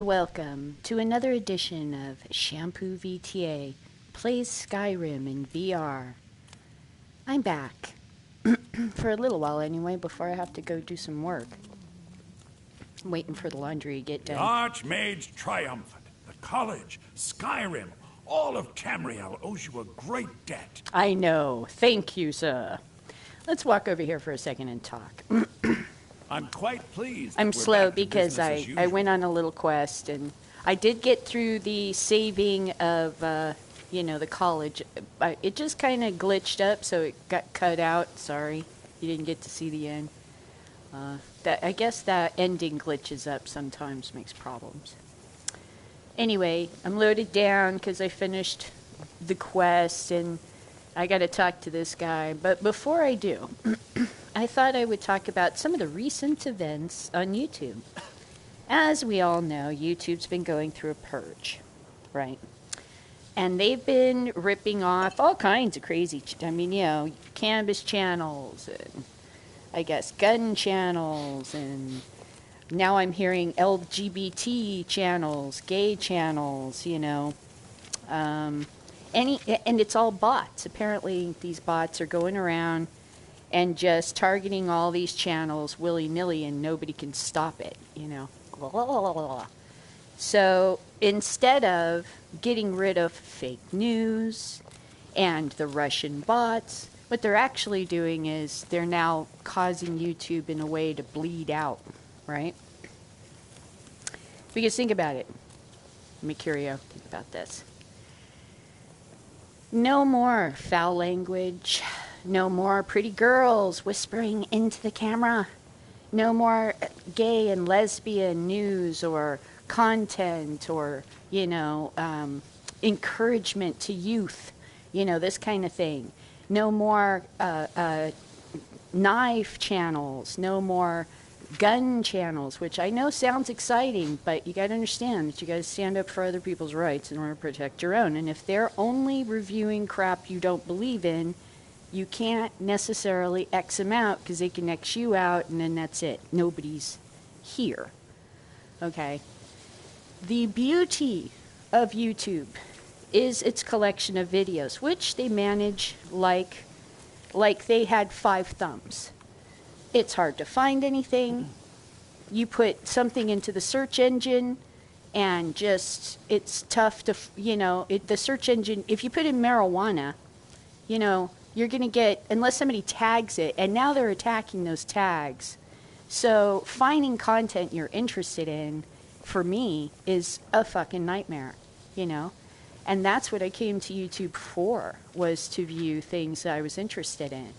Welcome to another edition of Shampoo VTA Plays Skyrim in VR. I'm back. For a little while anyway, before I have to go do some work. I'm waiting for the laundry to get The done. Archmage triumphant. The college, Skyrim, all of Tamriel owes you a great debt. I know. Thank you, sir. Let's walk over here for a second and talk. I'm quite pleased. I'm we're slow back to because business as I usual. went on a little quest and I did get through the saving of, the college. It just kind of glitched up, so it got cut out. Sorry, you didn't get to see the end. I guess that ending glitches up sometimes, makes problems. Anyway, I'm loaded down because I finished the quest and I got to talk to this guy. But before I do, I thought I would talk about some of the recent events on YouTube. As we all know, YouTube's been going through a purge, right? And they've been ripping off all kinds of crazy, cannabis channels, and I guess gun channels, and now I'm hearing LGBT channels, gay channels, and it's all bots. Apparently, these bots are going around and just targeting all these channels willy-nilly, and nobody can stop it, So instead of getting rid of fake news and the Russian bots, what they're actually doing is they're now causing YouTube in a way to bleed out, right? Because think about it. Mercurio, think about this. No more foul language. No more pretty girls whispering into the camera. No more gay and lesbian news or content or, encouragement to youth, this kind of thing. No more knife channels. No more gun channels, which I know sounds exciting, but you got to understand that you got to stand up for other people's rights in order to protect your own. And if they're only reviewing crap you don't believe in, you can't necessarily X them out because they can X you out and then that's it. Nobody's here. Okay? The beauty of YouTube is its collection of videos, which they manage like they had 5 thumbs. It's hard to find anything. You put something into the search engine and it's tough to, the search engine, if you put in marijuana, you're going to get, unless somebody tags it, and now they're attacking those tags. So finding content you're interested in, for me, is a fucking nightmare, And that's what I came to YouTube for, was to view things that I was interested in.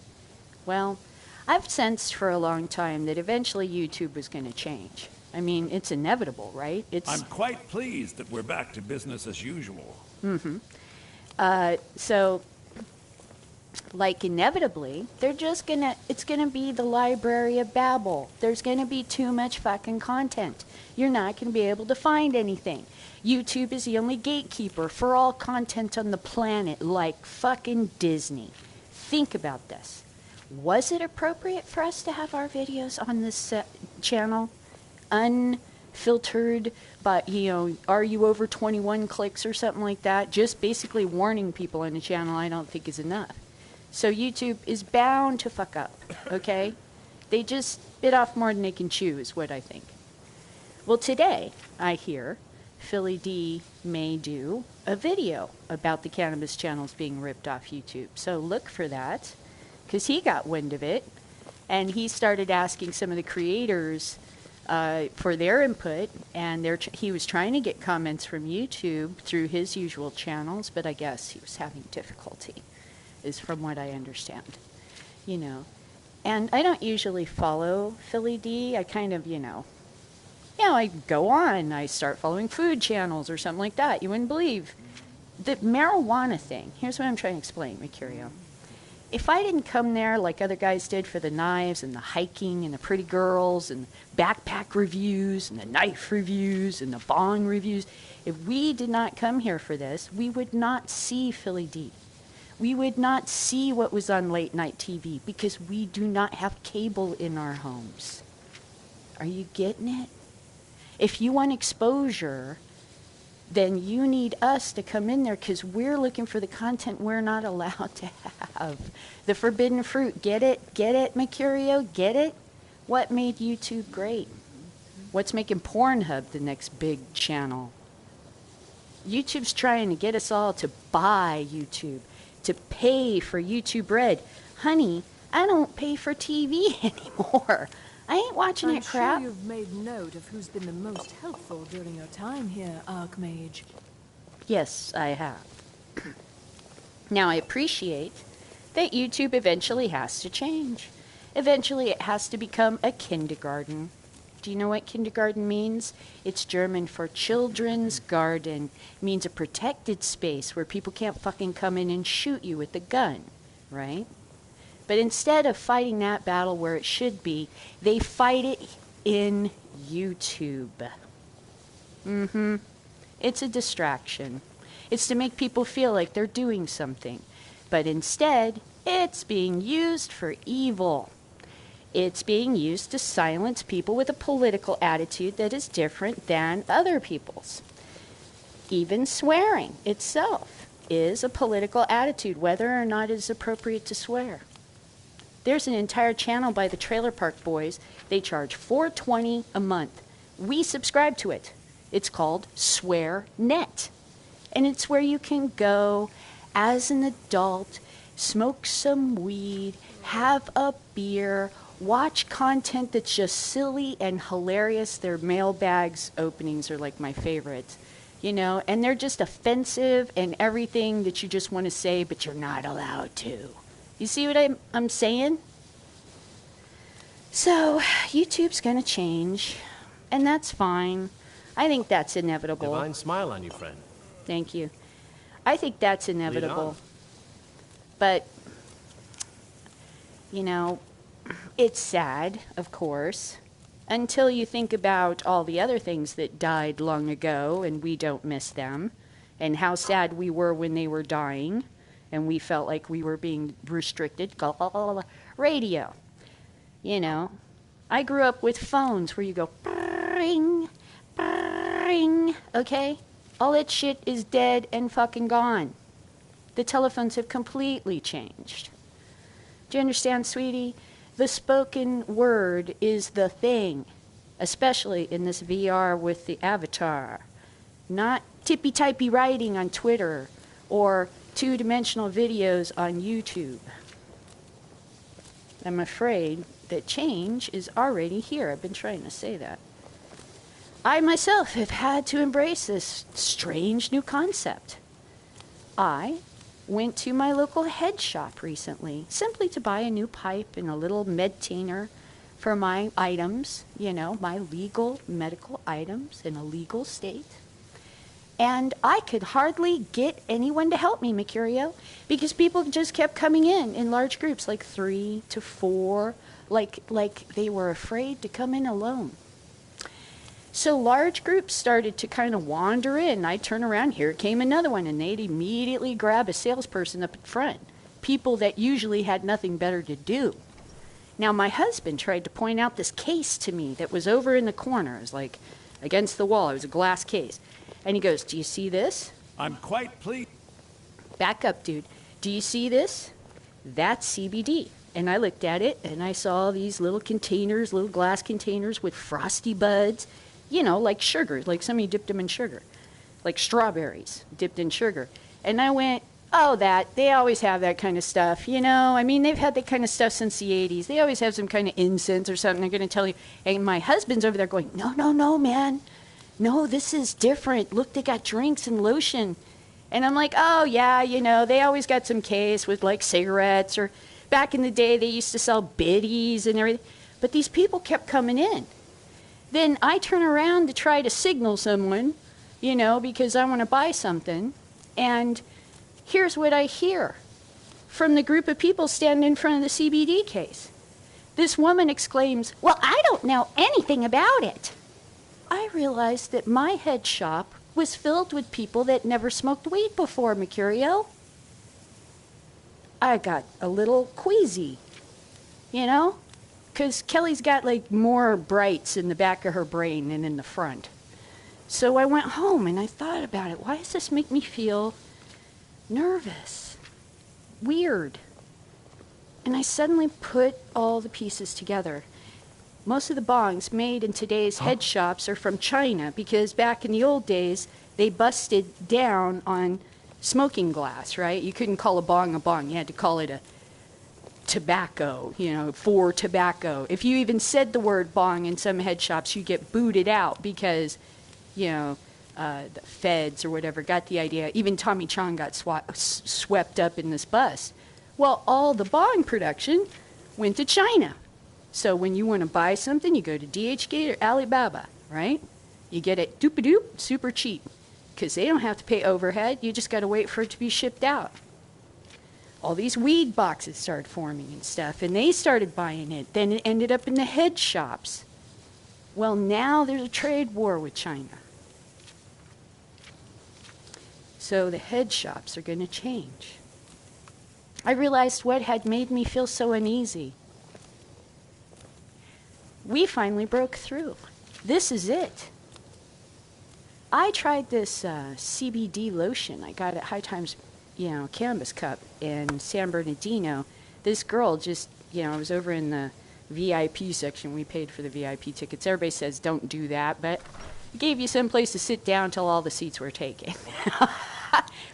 Well, I've sensed for a long time that eventually YouTube was going to change. I mean, it's inevitable, right? I'm quite pleased that we're back to business as usual. So, like inevitably, it's gonna be the Library of Babel. There's gonna be too much fucking content. You're not gonna be able to find anything. YouTube is the only gatekeeper for all content on the planet, like fucking Disney. Think about this. Was it appropriate for us to have our videos on this channel unfiltered, but are you over 21 clicks or something like that? Just basically warning people on the channel, I don't think is enough. So YouTube is bound to fuck up, okay? They just bit off more than they can chew is what I think. Well, today, I hear Philly D may do a video about the cannabis channels being ripped off YouTube. So look for that, because he got wind of it, and he started asking some of the creators for their input, and he was trying to get comments from YouTube through his usual channels, but I guess he was having difficulty, is from what I understand. And I don't usually follow Philly D. I kind of, I go on, I start following food channels or something like that. You wouldn't believe. The marijuana thing, here's what I'm trying to explain, Mercurio. If I didn't come there like other guys did for the knives and the hiking and the pretty girls and backpack reviews and the knife reviews and the bong reviews, if we did not come here for this, we would not see Philly D. We would not see what was on late night TV because we do not have cable in our homes. Are you getting it? If you want exposure, then you need us to come in there because we're looking for the content we're not allowed to have. The forbidden fruit. Get it? Get it, Mercurio? Get it? What made YouTube great? What's making Pornhub the next big channel? YouTube's trying to get us all to buy YouTube, to pay for YouTube Red. Honey, I don't pay for TV anymore. I ain't watching that crap. I'm sure you've made note of who's been the most helpful during your time here, Archmage. Yes, I have. Now, I appreciate that YouTube eventually has to change. Eventually, it has to become a kindergarten. Do you know what kindergarten means? It's German for children's garden. It means a protected space where people can't fucking come in and shoot you with a gun, right? But instead of fighting that battle where it should be, they fight it in YouTube. It's a distraction. It's to make people feel like they're doing something. But instead, it's being used for evil. It's being used to silence people with a political attitude that is different than other people's. Even swearing itself is a political attitude, whether or not it is appropriate to swear. There's an entire channel by the Trailer Park Boys. They charge $4.20 a month. We subscribe to it. It's called Swear Net. And it's where you can go as an adult, smoke some weed, have a beer, watch content that's just silly and hilarious. Their mailbags openings are like my favorites, you know, and they're just offensive and everything that you just want to say, but you're not allowed to. You see what I'm saying? So, YouTube's going to change, and that's fine. I think that's inevitable. Divine smile on you, friend. Thank you. I think that's inevitable. But, you know, it's sad, of course, until you think about all the other things that died long ago and we don't miss them, and how sad we were when they were dying and we felt like we were being restricted. Radio. You know, I grew up with phones where you go, ring, ring, okay? All that shit is dead and fucking gone. The telephones have completely changed. Do you understand, sweetie? The spoken word is the thing, especially in this VR with the avatar. Not tippy-typey writing on Twitter or two-dimensional videos on YouTube. I'm afraid that change is already here. I've been trying to say that. I myself have had to embrace this strange new concept. I went to my local head shop recently, simply to buy a new pipe and a little medtainer for my items, you know, my legal medical items in a legal state. And I could hardly get anyone to help me, Mercurio, because people just kept coming in large groups, like 3 to 4, like they were afraid to come in alone. So large groups started to kind of wander in. I'd turn around, here came another one, and they'd immediately grab a salesperson up in front, people that usually had nothing better to do. Now, my husband tried to point out this case to me that was over in the corner. It was like against the wall. It was a glass case. And he goes, "Do you see this?" I'm quite pleased. Back up, dude. "Do you see this? That's CBD." And I looked at it, and I saw these little containers, little glass containers with frosty buds, you know, like sugar, like somebody dipped them in sugar, like strawberries dipped in sugar. And I went, "Oh, they always have that kind of stuff, you know? I mean, they've had that kind of stuff since the 80s. They always have some kind of incense or something. They're going to tell you." And my husband's over there going, No, man. No, this is different. Look, they got drinks and lotion." And I'm like, "Oh, yeah, you know, they always got some case with, like, cigarettes, or back in the day they used to sell biddies and everything." But these people kept coming in. Then I turn around to try to signal someone, you know, because I want to buy something. And here's what I hear from the group of people standing in front of the CBD case. This woman exclaims, "Well, I don't know anything about it." I realized that my head shop was filled with people that never smoked weed before, Mercurio. I got a little queasy, you know, because Kelly's got like more brights in the back of her brain than in the front. So I went home and I thought about it. Why does this make me feel nervous? Weird. And I suddenly put all the pieces together. Most of the bongs made in today's head shops are from China because back in the old days, they busted down on smoking glass, right? You couldn't call a bong a bong. You had to call it a tobacco, for tobacco. If you even said the word bong in some head shops, you get booted out because, the feds or whatever got the idea. Even Tommy Chong got swept up in this bust. Well, all the bong production went to China. So when you want to buy something, you go to DHgate or Alibaba, right? You get it doop-a-doop, super cheap, because they don't have to pay overhead. You just got to wait for it to be shipped out. All these weed boxes started forming and stuff, and they started buying it. Then it ended up in the head shops. Well, now there's a trade war with China. So the head shops are going to change. I realized what had made me feel so uneasy. We finally broke through. This is it. I tried this CBD lotion I got at High Times, Cannabis Cup in San Bernardino. This girl just, I was over in the VIP section. We paid for the VIP tickets. Everybody says don't do that, but it gave you some place to sit down till all the seats were taken.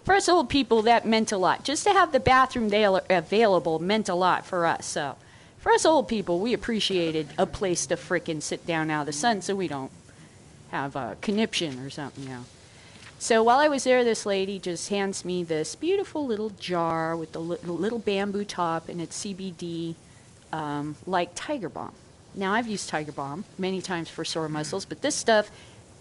For us old people, that meant a lot. Just to have the bathroom available meant a lot for us. So for us old people, we appreciated a place to frickin' sit down out of the sun so we don't have a conniption or something, So while I was there, this lady just hands me this beautiful little jar with the little bamboo top, and it's CBD, like Tiger Balm. Now, I've used Tiger Balm many times for sore muscles, but this stuff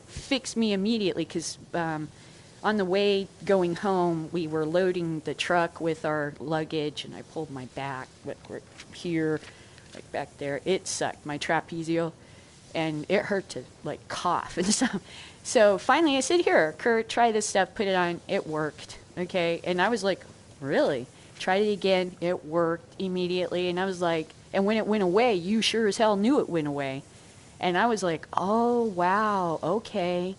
fixed me immediately because on the way going home, we were loading the truck with our luggage, and I pulled my back, right here, like back there. It sucked, my trapezial, and it hurt to, like, cough and stuff. So finally I said, here, Kurt, try this stuff, put it on. It worked, okay? And I was like, really? Tried it again. It worked immediately. And I was like, and when it went away, you sure as hell knew it went away. And I was like, oh, wow, okay.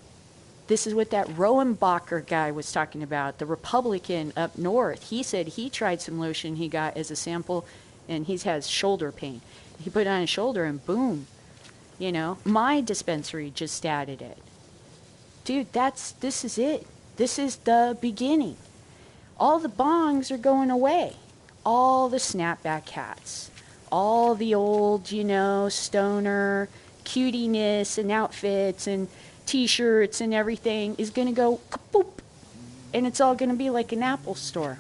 This is what that Rohenbacher guy was talking about, the Republican up north. He said he tried some lotion he got as a sample, and he has shoulder pain. He put it on his shoulder, and boom, my dispensary just added it. Dude, this is it. This is the beginning. All the bongs are going away. All the snapback hats. All the old, stoner cutiness and outfits and T-shirts and everything is going to go kapoop. And it's all going to be like an Apple store.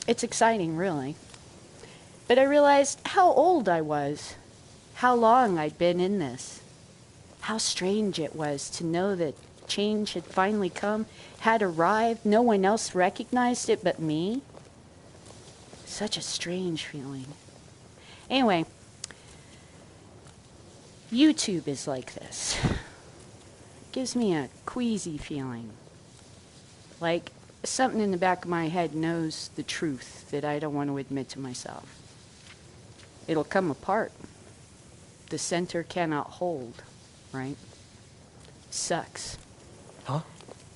It's exciting, really. But I realized how old I was. How long I'd been in this. How strange it was to know that change had finally come, had arrived. No one else recognized it but me. Such a strange feeling. Anyway, YouTube is like this. It gives me a queasy feeling. Like something in the back of my head knows the truth that I don't want to admit to myself. It'll come apart. The center cannot hold, right? Sucks. Huh?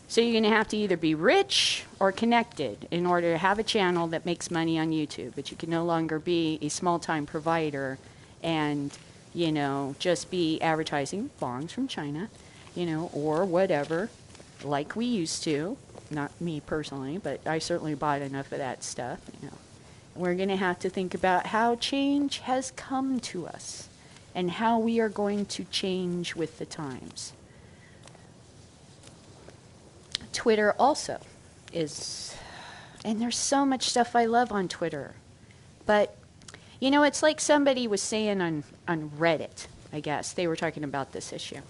So you're going to have to either be rich or connected in order to have a channel that makes money on YouTube. But you can no longer be a small-time provider and, just be advertising bongs from China, or whatever, like we used to. Not me personally, but I certainly bought enough of that stuff, We're going to have to think about how change has come to us and how we are going to change with the times. Twitter also is, and there's so much stuff I love on Twitter. But, it's like somebody was saying on Reddit, I guess. They were talking about this issue.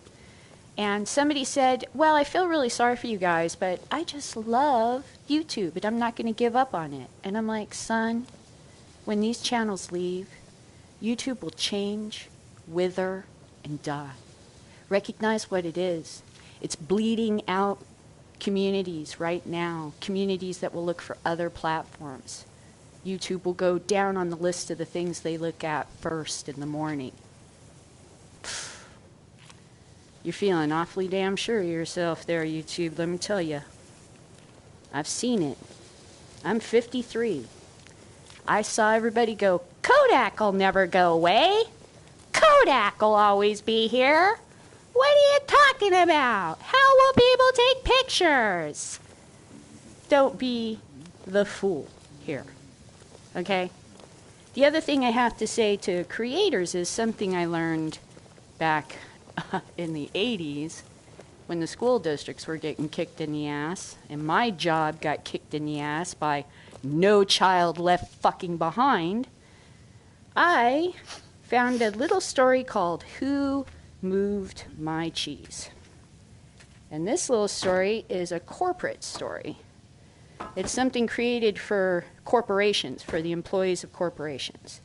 And somebody said, well, I feel really sorry for you guys, but I just love YouTube, and I'm not going to give up on it. And I'm like, son, when these channels leave, YouTube will change, wither, and die. Recognize what it is. It's bleeding out communities right now, communities that will look for other platforms. YouTube will go down on the list of the things they look at first in the morning. You're feeling awfully damn sure of yourself there, YouTube, let me tell you. I've seen it. I'm 53. I saw everybody go, Kodak'll never go away. Kodak'll always be here. What are you talking about? How will people take pictures? Don't be the fool here, okay? The other thing I have to say to creators is something I learned back in the 80s when the school districts were getting kicked in the ass, and my job got kicked in the ass by No Child Left Fucking Behind. I found a little story called Who Moved My Cheese? And this little story is a corporate story. It's something created for corporations, for the employees of corporations,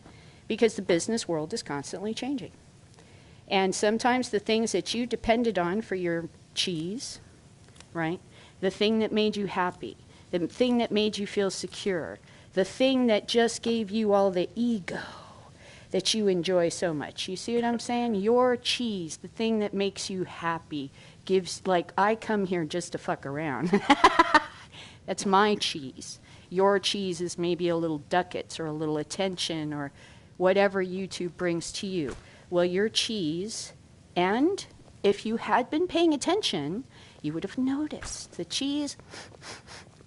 because the business world is constantly changing. And sometimes the things that you depended on for your cheese, right? The thing that made you happy, the thing that made you feel secure, the thing that just gave you all the ego that you enjoy so much. You see what I'm saying? Your cheese, the thing that makes you happy, gives, like, I come here just to fuck around. That's my cheese. Your cheese is maybe a little ducats or a little attention or whatever YouTube brings to you. Well, your cheese, and if you had been paying attention, you would have noticed the cheese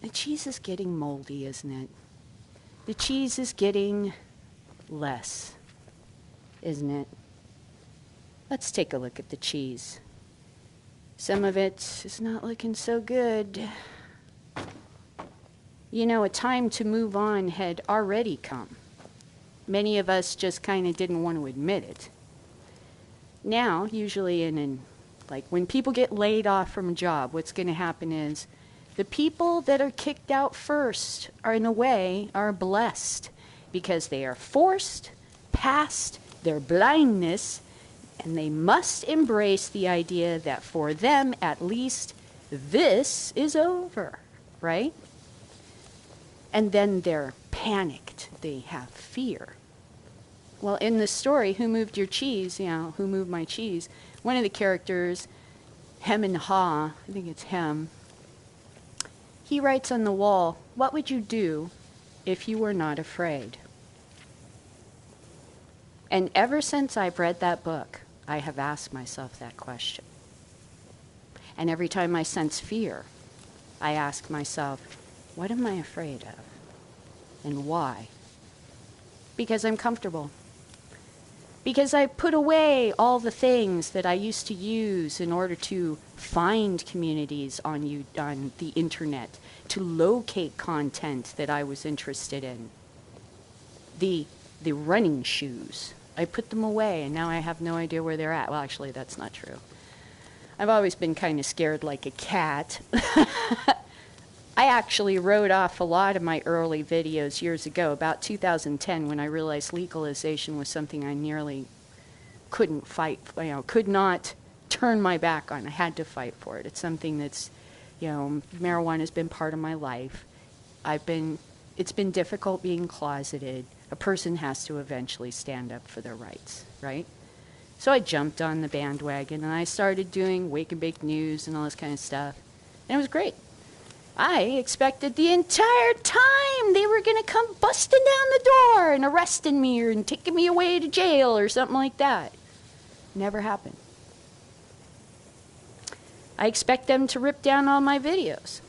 is getting moldy, isn't it? The cheese is getting less, isn't it? Let's take a look at the cheese. Some of it is not looking so good. You know, a time to move on had already come. Many of us just kind of didn't want to admit it. Now, usually like when people get laid off from a job, what's going to happen is the people that are kicked out first are, in a way, are blessed because they are forced past their blindness, and they must embrace the idea that for them, at least, this is over, right? And then they're panicked. They have fear. Well, in the story, Who Moved Your Cheese, Who Moved My Cheese, one of the characters, Hem and Ha, I think it's Hem, he writes on the wall, what would you do if you were not afraid? And ever since I've read that book, I have asked myself that question. And every time I sense fear, I ask myself, what am I afraid of? And why? Because I'm comfortable. Because I put away all the things that I used to use in order to find communities on the internet, to locate content that I was interested in. The running shoes, I put them away, and now I have no idea where they're at. Well, actually, that's not true. I've always been kind of scared like a cat. I actually wrote off a lot of my early videos years ago, about 2010, when I realized legalization was something I nearly couldn't fight, could not turn my back on. I had to fight for it. It's something that's, marijuana has been part of my life. It's been difficult being closeted. A person has to eventually stand up for their rights, right? So I jumped on the bandwagon, and I started doing Wake and Bake News and all this kind of stuff, and it was great. I expected the entire time they were going to come busting down the door and arresting me or taking me away to jail or something like that. Never happened. I expect them to rip down all my videos.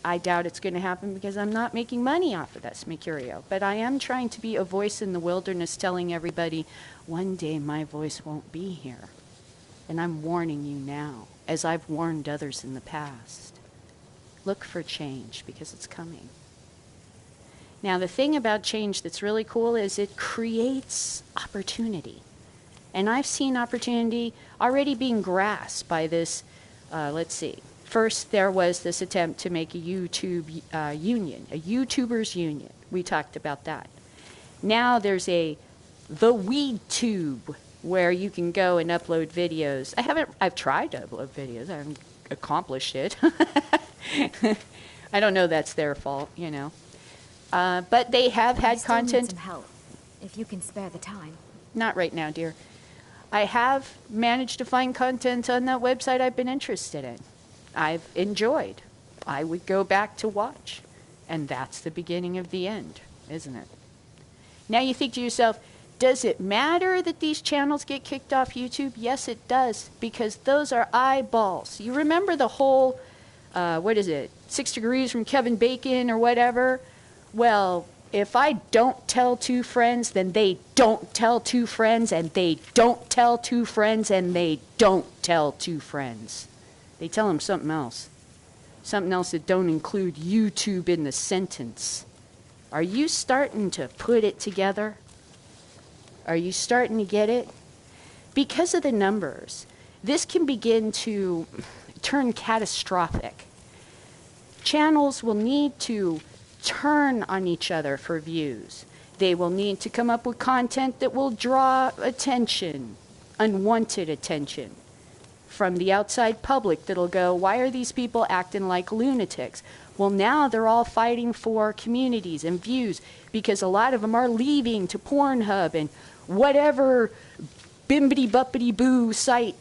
I doubt it's going to happen because I'm not making money off of this, Mercurio. But I am trying to be a voice in the wilderness telling everybody, one day my voice won't be here. And I'm warning you now, as I've warned others in the past. Look for change because it's coming. Now, the thing about change that's really cool is it creates opportunity. And I've seen opportunity already being grasped by this, let's see. First, there was this attempt to make a YouTube union, a YouTubers union. We talked about that. Now there's the WeedTube, where you can go and upload videos. I've tried to upload videos. I haven't accomplished it. I don't know that's their fault, But they have had Still need content. some help, if you can spare the time. Not right now, dear. I have managed to find content on that website I've been interested in. I've enjoyed. I would go back to watch. And that's the beginning of the end, isn't it? Now you think to yourself, does it matter that these channels get kicked off YouTube? Yes, it does, because those are eyeballs. You remember the whole, 6 degrees from Kevin Bacon or whatever? Well, if I don't tell 2 friends, then they don't tell 2 friends, and they don't tell 2 friends, and they don't tell 2 friends. They tell them something else. Something else that don't include YouTube in the sentence. Are you starting to put it together? Are you starting to get it? Because of the numbers, this can begin to turn catastrophic. Channels will need to turn on each other for views. They will need to come up with content that will draw attention, unwanted attention, from the outside public that'll go, why are these people acting like lunatics? Well, now they're all fighting for communities and views because a lot of them are leaving to Pornhub and whatever bimbity-buppity-boo site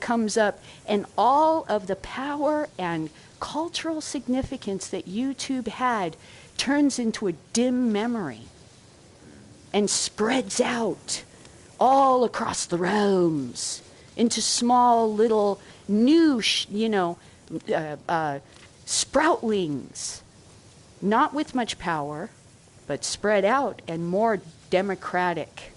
comes up, and all of the power and cultural significance that YouTube had turns into a dim memory and spreads out all across the realms into small little new, sproutlings, not with much power, but spread out and more democratic.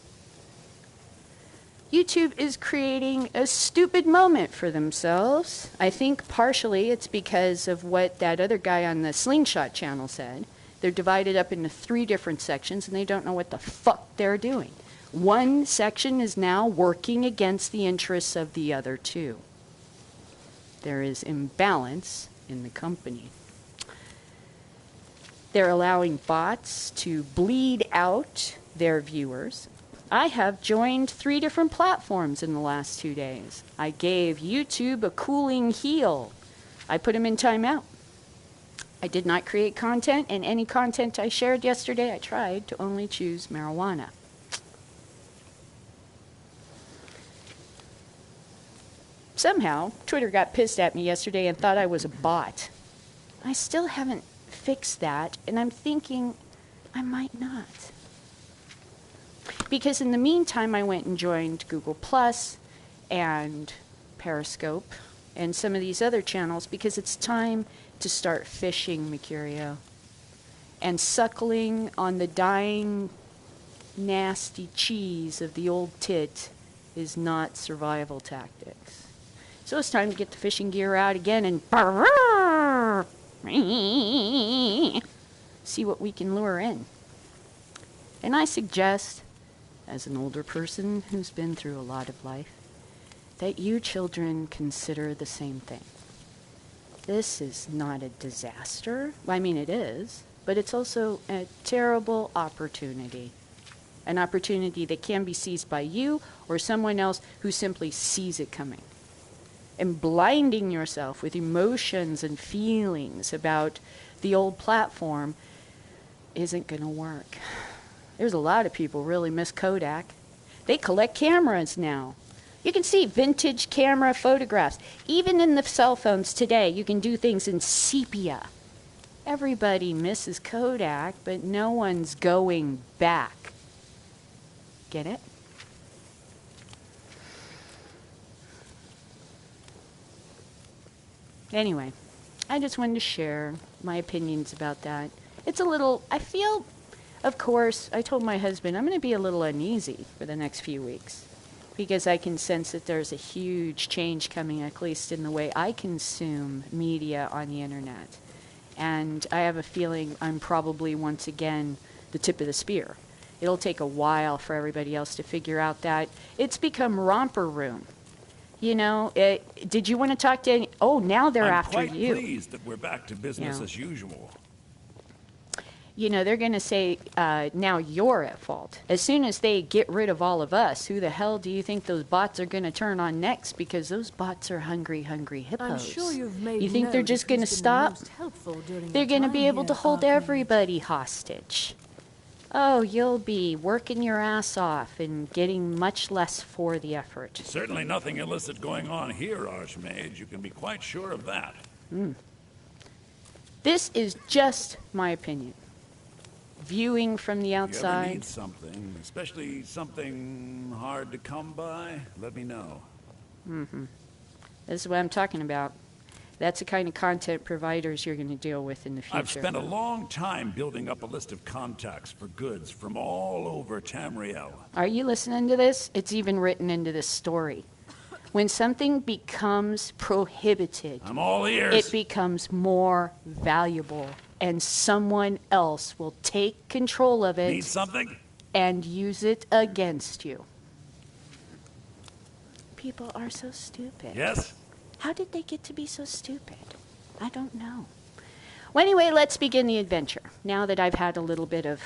YouTube is creating a stupid moment for themselves. I think partially it's because of what that other guy on the Slingshot channel said. They're divided up into 3 different sections, and they don't know what the fuck they're doing. One section is now working against the interests of the other 2. There is imbalance in the company. They're allowing bots to bleed out their viewers. I have joined 3 different platforms in the last 2 days. I gave YouTube a cooling heel. I put them in timeout. I did not create content, and any content I shared yesterday, I tried to only choose marijuana. Somehow, Twitter got pissed at me yesterday and thought I was a bot. I still haven't fixed that, and I'm thinking I might not. Because in the meantime, I went and joined Google Plus and Periscope and some of these other channels because it's time to start fishing, Mercurio. And suckling on the dying, nasty cheese of the old tit is not survival tactics. So it's time to get the fishing gear out again and see what we can lure in. And I suggest, as an older person who's been through a lot of life, that you children consider the same thing. This is not a disaster. I mean, it is, but it's also a terrible opportunity. An opportunity that can be seized by you or someone else who simply sees it coming. And blinding yourself with emotions and feelings about the old platform isn't going to work. There's a lot of people really miss Kodak. They collect cameras now. You can see vintage camera photographs. Even in the cell phones today, you can do things in sepia. Everybody misses Kodak, but no one's going back. Get it? Anyway, I just wanted to share my opinions about that. It's a little, I feel, of course, I told my husband I'm going to be a little uneasy for the next few weeks because I can sense that there's a huge change coming, at least in the way I consume media on the internet. And I have a feeling I'm probably once again the tip of the spear. It'll take a while for everybody else to figure out that it's become romper room. You know, did you want to talk to now they're after you. I'm quite pleased that we're back to business as usual. you know, they're going to say, now you're at fault. As soon as they get rid of all of us, who the hell do you think those bots are going to turn on next? Because those bots are hungry, hungry hippos. I'm sure you've made You think they're note just of going to who's been the stop? most helpful during They're your going to time be able to here, hold Archmage. everybody hostage. Oh, you'll be working your ass off and getting much less for the effort. Certainly nothing illicit going on here, Archmage. You can be quite sure of that. This is just my opinion. Viewing from the If you ever outside. need something, especially something hard to come by, let me know. This is what I'm talking about. That's the kind of content providers you're going to deal with in the future. I've spent a long time building up a list of contacts for goods from all over Tamriel. Are you listening to this? It's even written into this story. When something becomes prohibited, I'm all ears. it becomes more valuable, and someone else will take control of Need it something? and use it against you. People are so stupid. Yes? How did they get to be so stupid? I don't know. Well, anyway, let's begin the adventure. Now that I've had a little bit of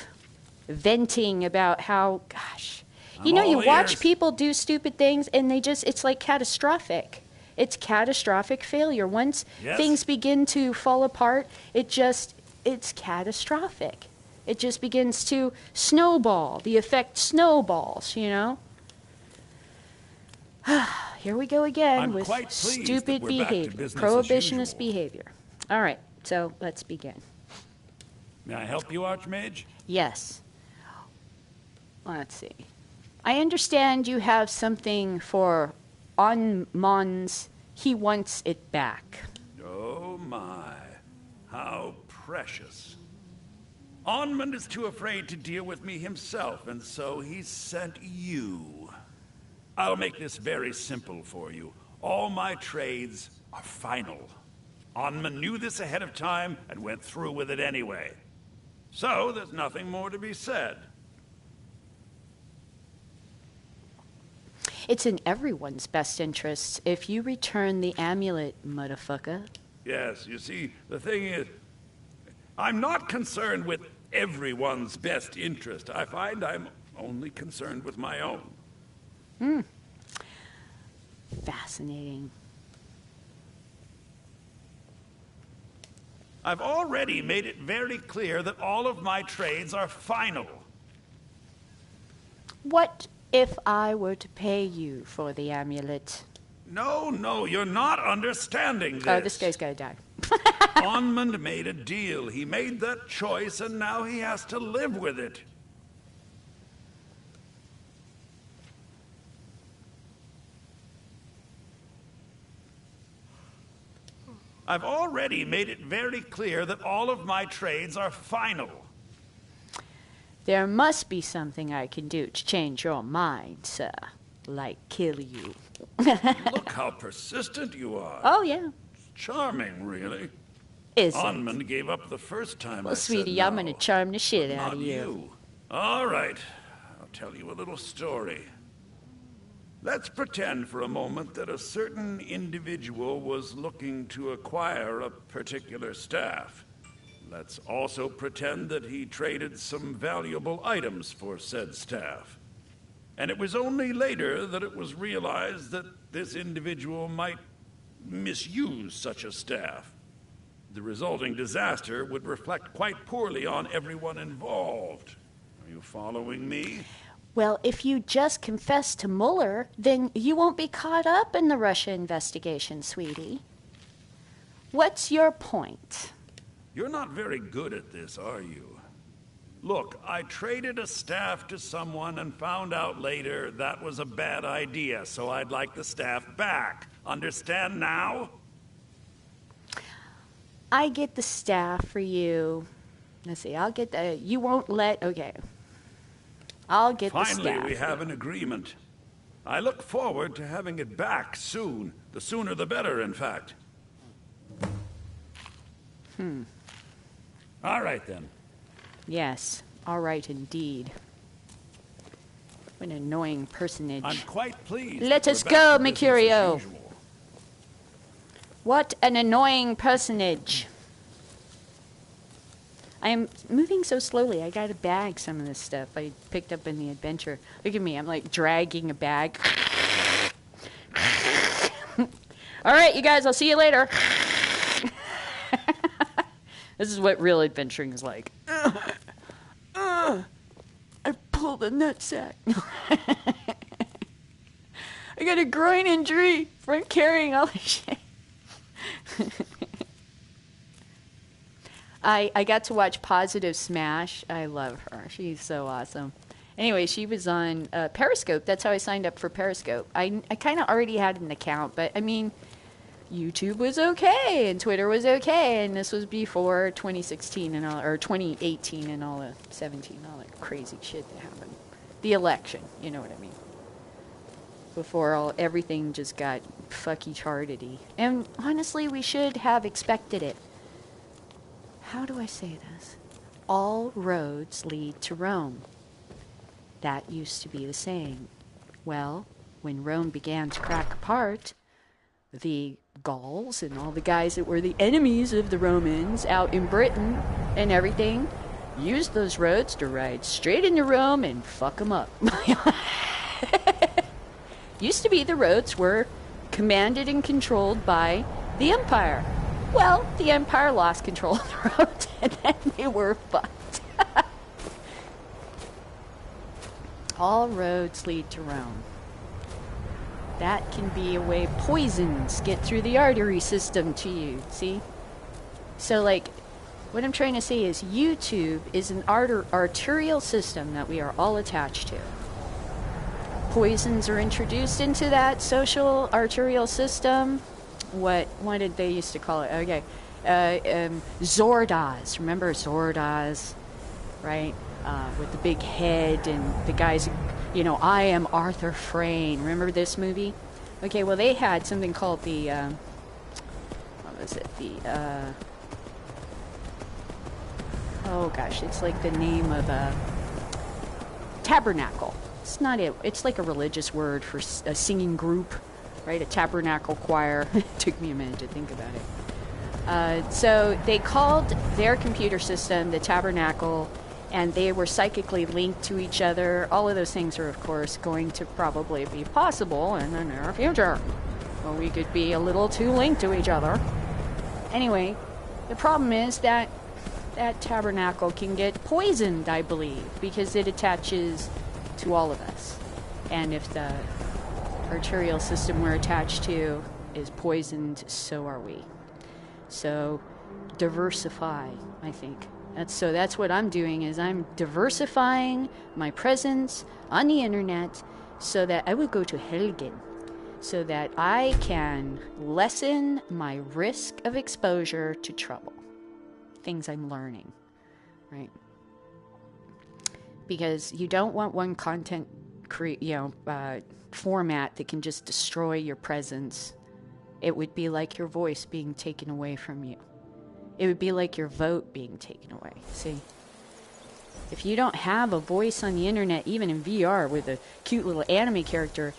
venting about how, gosh, you I'm know, you all watch ears. people do stupid things and they just, it's like catastrophic. It's catastrophic failure. Once Yes. things begin to fall apart, it's catastrophic. It just begins to snowball. The effect snowballs, you know? Here we go again I'm with quite pleased that stupid we're back to behavior, business as prohibitionist usual. behavior. All right, so let's begin. May I help you, Archmage? Yes. Let's see. I understand you have something for Onmons. He wants it back. Oh my, how precious. Onmund is too afraid to deal with me himself, and so he sent you. I'll make this very simple for you. All my trades are final. Onmund knew this ahead of time and went through with it anyway. So there's nothing more to be said. It's in everyone's best interest if you return the amulet, motherfucker. Yes, you see, the thing is, I'm not concerned with everyone's best interest. I find I'm only concerned with my own. Fascinating. I've already made it very clear that all of my trades are final. What if I were to pay you for the amulet? No, you're not understanding this. Oh, this guy's gotta die. Onmund made a deal. He made that choice, and now he has to live with it. I've already made it very clear that all of my trades are final. There must be something I can do to change your mind, sir. Like kill you. Look how persistent you are. Oh, yeah. Charming, really. Is it? Onmund gave up the first time Well, I said sweetie, no. I'm gonna charm the shit out Not of you. All right. I'll tell you a little story. Let's pretend for a moment that a certain individual was looking to acquire a particular staff. Let's also pretend that he traded some valuable items for said staff. And it was only later that it was realized that this individual might misuse such a staff. The resulting disaster would reflect quite poorly on everyone involved. Are you following me? Well, if you just confess to Mueller, then you won't be caught up in the Russia investigation, sweetie. What's your point? You're not very good at this, are you? Look, I traded a staff to someone and found out later that was a bad idea, so I'd like the staff back. Understand now? I get the staff for you. Let's see, I'll get the... You won't let... Okay. I'll get the staff. Finally, we have an agreement. I look forward to having it back soon. The sooner the better, in fact. All right, then. Yes, all right indeed. What an annoying personage. I'm quite pleased. Let that us we're go, back to business as Mercurio. usual. What an annoying personage. I'm moving so slowly. I got to bag some of this stuff I picked up in the adventure. Look at me. I'm like dragging a bag. All right, you guys. I'll see you later. This is what real adventuring is like. I pulled a nutsack. I got a groin injury from carrying all the shit. I got to watch Positive Smash. I love her. She's so awesome. Anyway, she was on Periscope. That's how I signed up for Periscope. I kind of already had an account, but I mean, YouTube was okay and Twitter was okay, and this was before 2016 and all, or 2018 and all the 17, all that crazy shit that happened. The election, you know what I mean? Before everything just got fucky charted-y. And honestly, we should have expected it. How do I say this? All roads lead to Rome. That used to be the saying. Well, when Rome began to crack apart, the Gauls and all the guys that were the enemies of the Romans out in Britain and everything used those roads to ride straight into Rome and fuck them up. Used to be the roads were commanded and controlled by the empire. Well, the empire lost control of the roads and then they were fucked. All roads lead to Rome. That can be a way poisons get through the artery system to you, see? So, like, what I'm trying to say is YouTube is an arterial system that we are all attached to. Poisons are introduced into that social arterial system. What did they used to call it? Okay. Zordas. Remember Zordas? Right? With the big head and the guys, you know, I am Arthur Frayne. Remember this movie? Okay, well, they had something called the, what was it? Oh gosh, it's like the name of a tabernacle. It's not it. It's like a religious word for a singing group, right? A tabernacle choir. It took me a minute to think about it. So they called their computer system the tabernacle, and they were psychically linked to each other. All of those things are, of course, going to probably be possible in the near future. Well, we could be a little too linked to each other. Anyway, the problem is that that tabernacle can get poisoned, I believe, because it attaches to all of us. And if the arterial system we're attached to is poisoned, so are we. So diversify, I think. That's what I'm doing, is I'm diversifying my presence on the internet so that I will go to Helgen, so that I can lessen my risk of exposure to trouble. Things I'm learning, right? Because you don't want one content format that can just destroy your presence. It would be like your voice being taken away from you. It would be like your vote being taken away. See? If you don't have a voice on the internet, even in VR with a cute little anime character,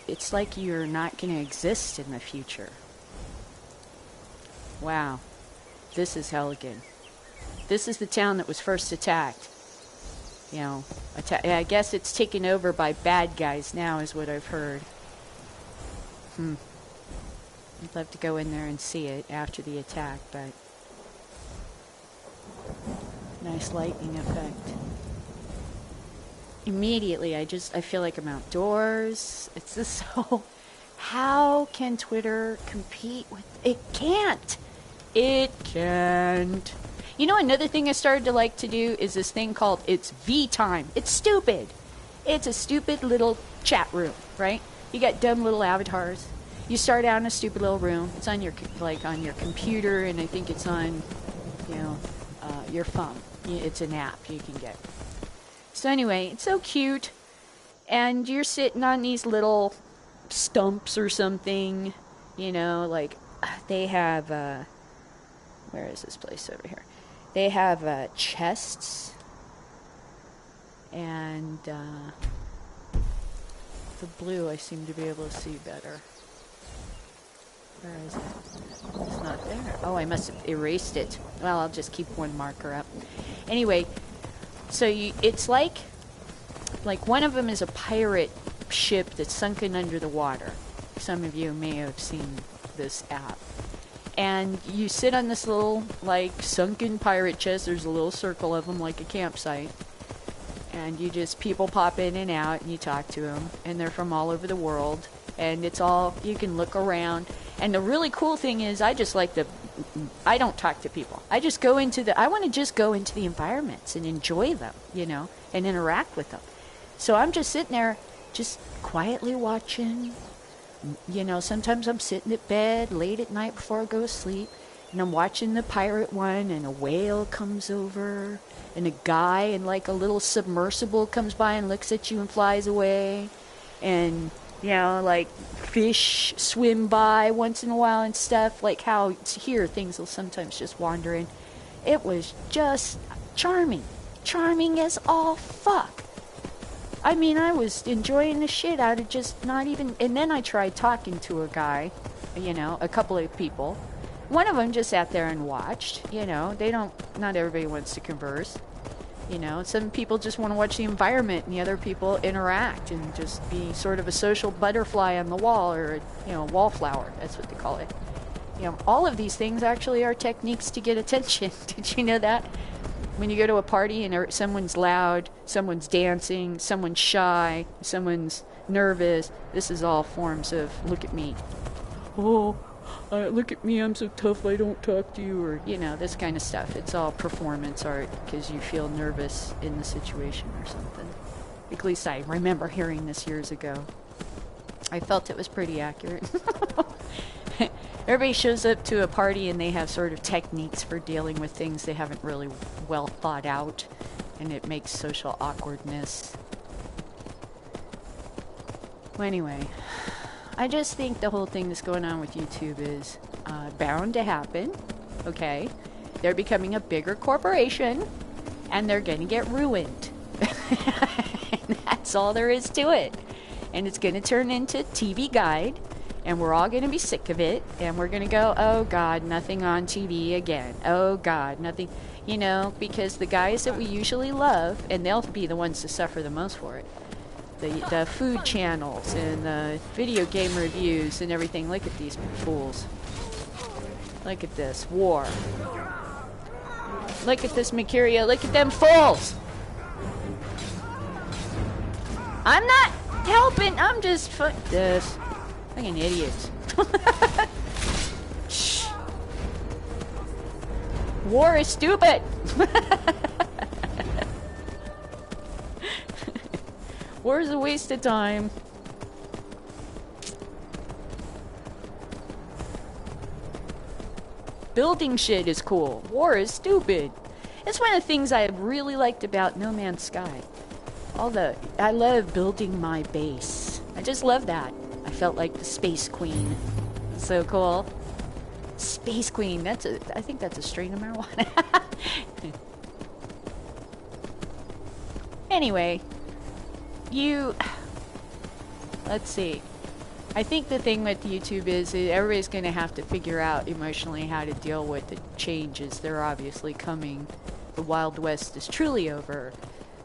it's like you're not going to exist in the future. Wow. This is Helgen. This is the town that was first attacked. You know, I guess it's taken over by bad guys now, is what I've heard. I'd love to go in there and see it after the attack, but nice lightning effect. Immediately, I feel like I'm outdoors. It's just so... How can Twitter compete with... It can't. It can't. You know, another thing I started to like to do is this thing called It's V-Time. It's stupid. It's a stupid little chat room, right? You got dumb little avatars. You start out in a stupid little room. It's on your computer, and I think it's on, your phone. It's an app you can get. So anyway, it's so cute, and you're sitting on these little stumps or something, like they have, where is this place over here? They have chests, and the blue I seem to be able to see better. Where is it? It's not there. Oh, I must have erased it. Well, I'll just keep one marker up. Anyway, so it's like one of them is a pirate ship that's sunken under the water. Some of you may have seen this app. And you sit on this little, like, sunken pirate chest. There's a little circle of them, like a campsite. And people pop in and out, and you talk to them. And they're from all over the world. And it's all, you can look around. And the really cool thing is, I don't talk to people. I want to just go into the environments and enjoy them, and interact with them. So I'm just sitting there, just quietly watching. Sometimes I'm sitting at bed late at night before I go to sleep, and I'm watching the pirate one, and a whale comes over, and a guy in like a little submersible comes by and looks at you and flies away, and like fish swim by once in a while and stuff, like how here things will sometimes just wander in. It was just charming as all fuck. I mean, I was enjoying the shit out of just not even... And then I tried talking to a guy, a couple of people. One of them just sat there and watched, not everybody wants to converse. Some people just want to watch the environment, and the other people interact and just be sort of a social butterfly on the wall, or, wallflower, that's what they call it. All of these things actually are techniques to get attention. Did you know that? When you go to a party and someone's loud, someone's dancing, someone's shy, someone's nervous, this is all forms of, look at me. Oh, look at me, I'm so tough, I don't talk to you, or, this kind of stuff. It's all performance art because you feel nervous in the situation or something. At least I remember hearing this years ago. I felt it was pretty accurate. Everybody shows up to a party and they have sort of techniques for dealing with things they haven't really well thought out, and it makes social awkwardness. Well, anyway, I just think the whole thing that's going on with YouTube is bound to happen, okay? They're becoming a bigger corporation, and they're going to get ruined. And that's all there is to it. And it's going to turn into TV Guide, and we're all going to be sick of it, and we're going to go, oh God, nothing on TV again. Oh God, nothing, because the guys that we usually love, and they'll be the ones to suffer the most for it, the food channels and the video game reviews and everything. Look at these fools. Look at this war. Look at this Mercurio. Look at them fools. I'm not helping. I'm just fuck this. Fucking idiots. Shh. War is stupid. War is a waste of time. Building shit is cool. War is stupid. It's one of the things I really liked about No Man's Sky. I love building my base. I just love that. I felt like the Space Queen. So cool. Space Queen. I think that's a strain of marijuana. Anyway, let's see. I think the thing with YouTube is everybody's going to have to figure out emotionally how to deal with the changes. They're obviously coming. The Wild West is truly over.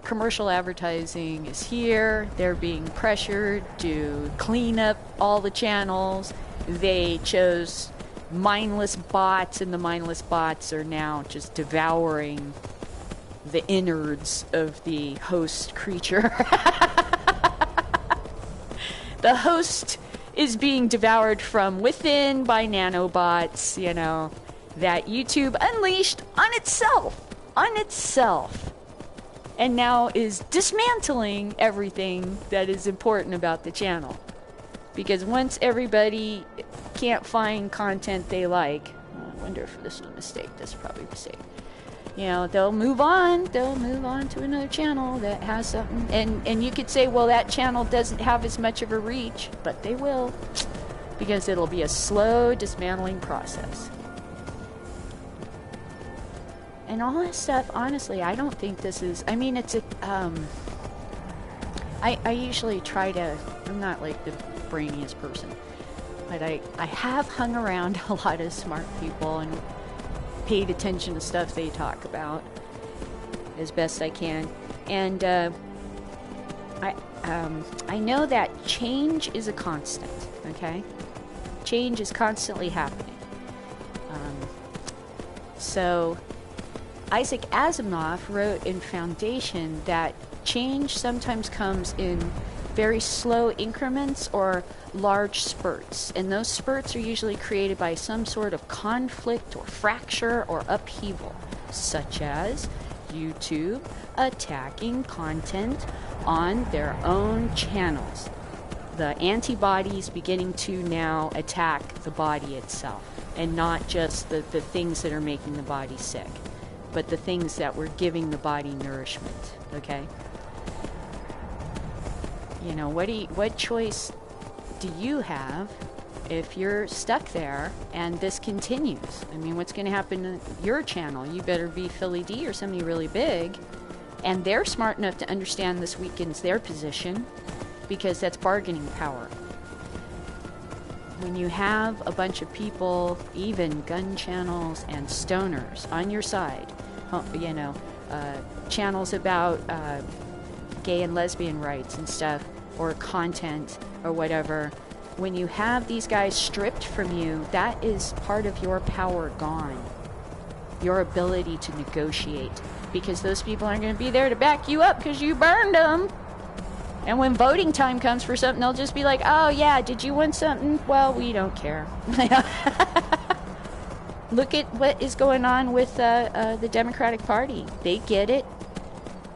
Commercial advertising is here. They're being pressured to clean up all the channels. They chose mindless bots, and the mindless bots are now just devouring the innards of the host creature. The host is being devoured from within by nanobots, that YouTube unleashed on itself. And now is dismantling everything that is important about the channel. Because once everybody can't find content they like, I wonder if this is a mistake. That's probably a mistake. They'll move on. They'll move on to another channel that has something. And you could say, well, that channel doesn't have as much of a reach, but they will. Because it'll be a slow dismantling process. And all this stuff, honestly, I don't think this is... I mean, it's a... I usually try to... I'm not like the brainiest person. But I have hung around a lot of smart people and paid attention to stuff they talk about. as best I can. And I know that change is a constant, okay? Change is constantly happening. So Isaac Asimov wrote in Foundation that change sometimes comes in very slow increments or large spurts, and those spurts are usually created by some sort of conflict or fracture or upheaval, such as YouTube attacking content on their own channels. The antibodies beginning to now attack the body itself, and not just the things that are making the body sick, but the things that were giving the body nourishment, okay? You know, what choice do you have if you're stuck there and this continues? I mean, what's going to happen to your channel? You better be Philly D or somebody really big, and they're smart enough to understand this weakens their position, because that's bargaining power. When you have a bunch of people, even gun channels and stoners on your side, you know, channels about gay and lesbian rights and stuff, or content or whatever, when you have these guys stripped from you, that is part of your power gone. Your ability to negotiate, because those people aren't going to be there to back you up because you burned them. And when voting time comes for something, they'll just be like, oh yeah, did you want something? Well, we don't care. Look at what is going on with the Democratic Party. They get it.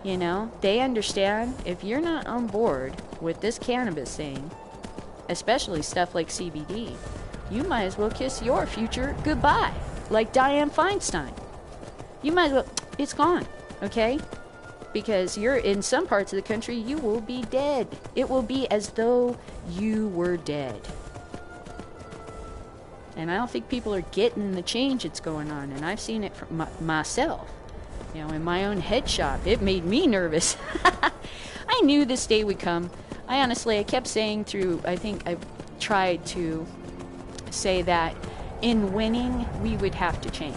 You know, they understand if you're not on board with this cannabis thing, especially stuff like CBD, you might as well kiss your future goodbye. Like Dianne Feinstein. You might as well, it's gone, okay? Because you're in some parts of the country, you will be dead. It will be as though you were dead. And I don't think people are getting the change that's going on. And I've seen it from myself. You know, in my own head shop. It made me nervous. I knew this day would come. I kept saying through, I think I've tried to say that in winning, we would have to change.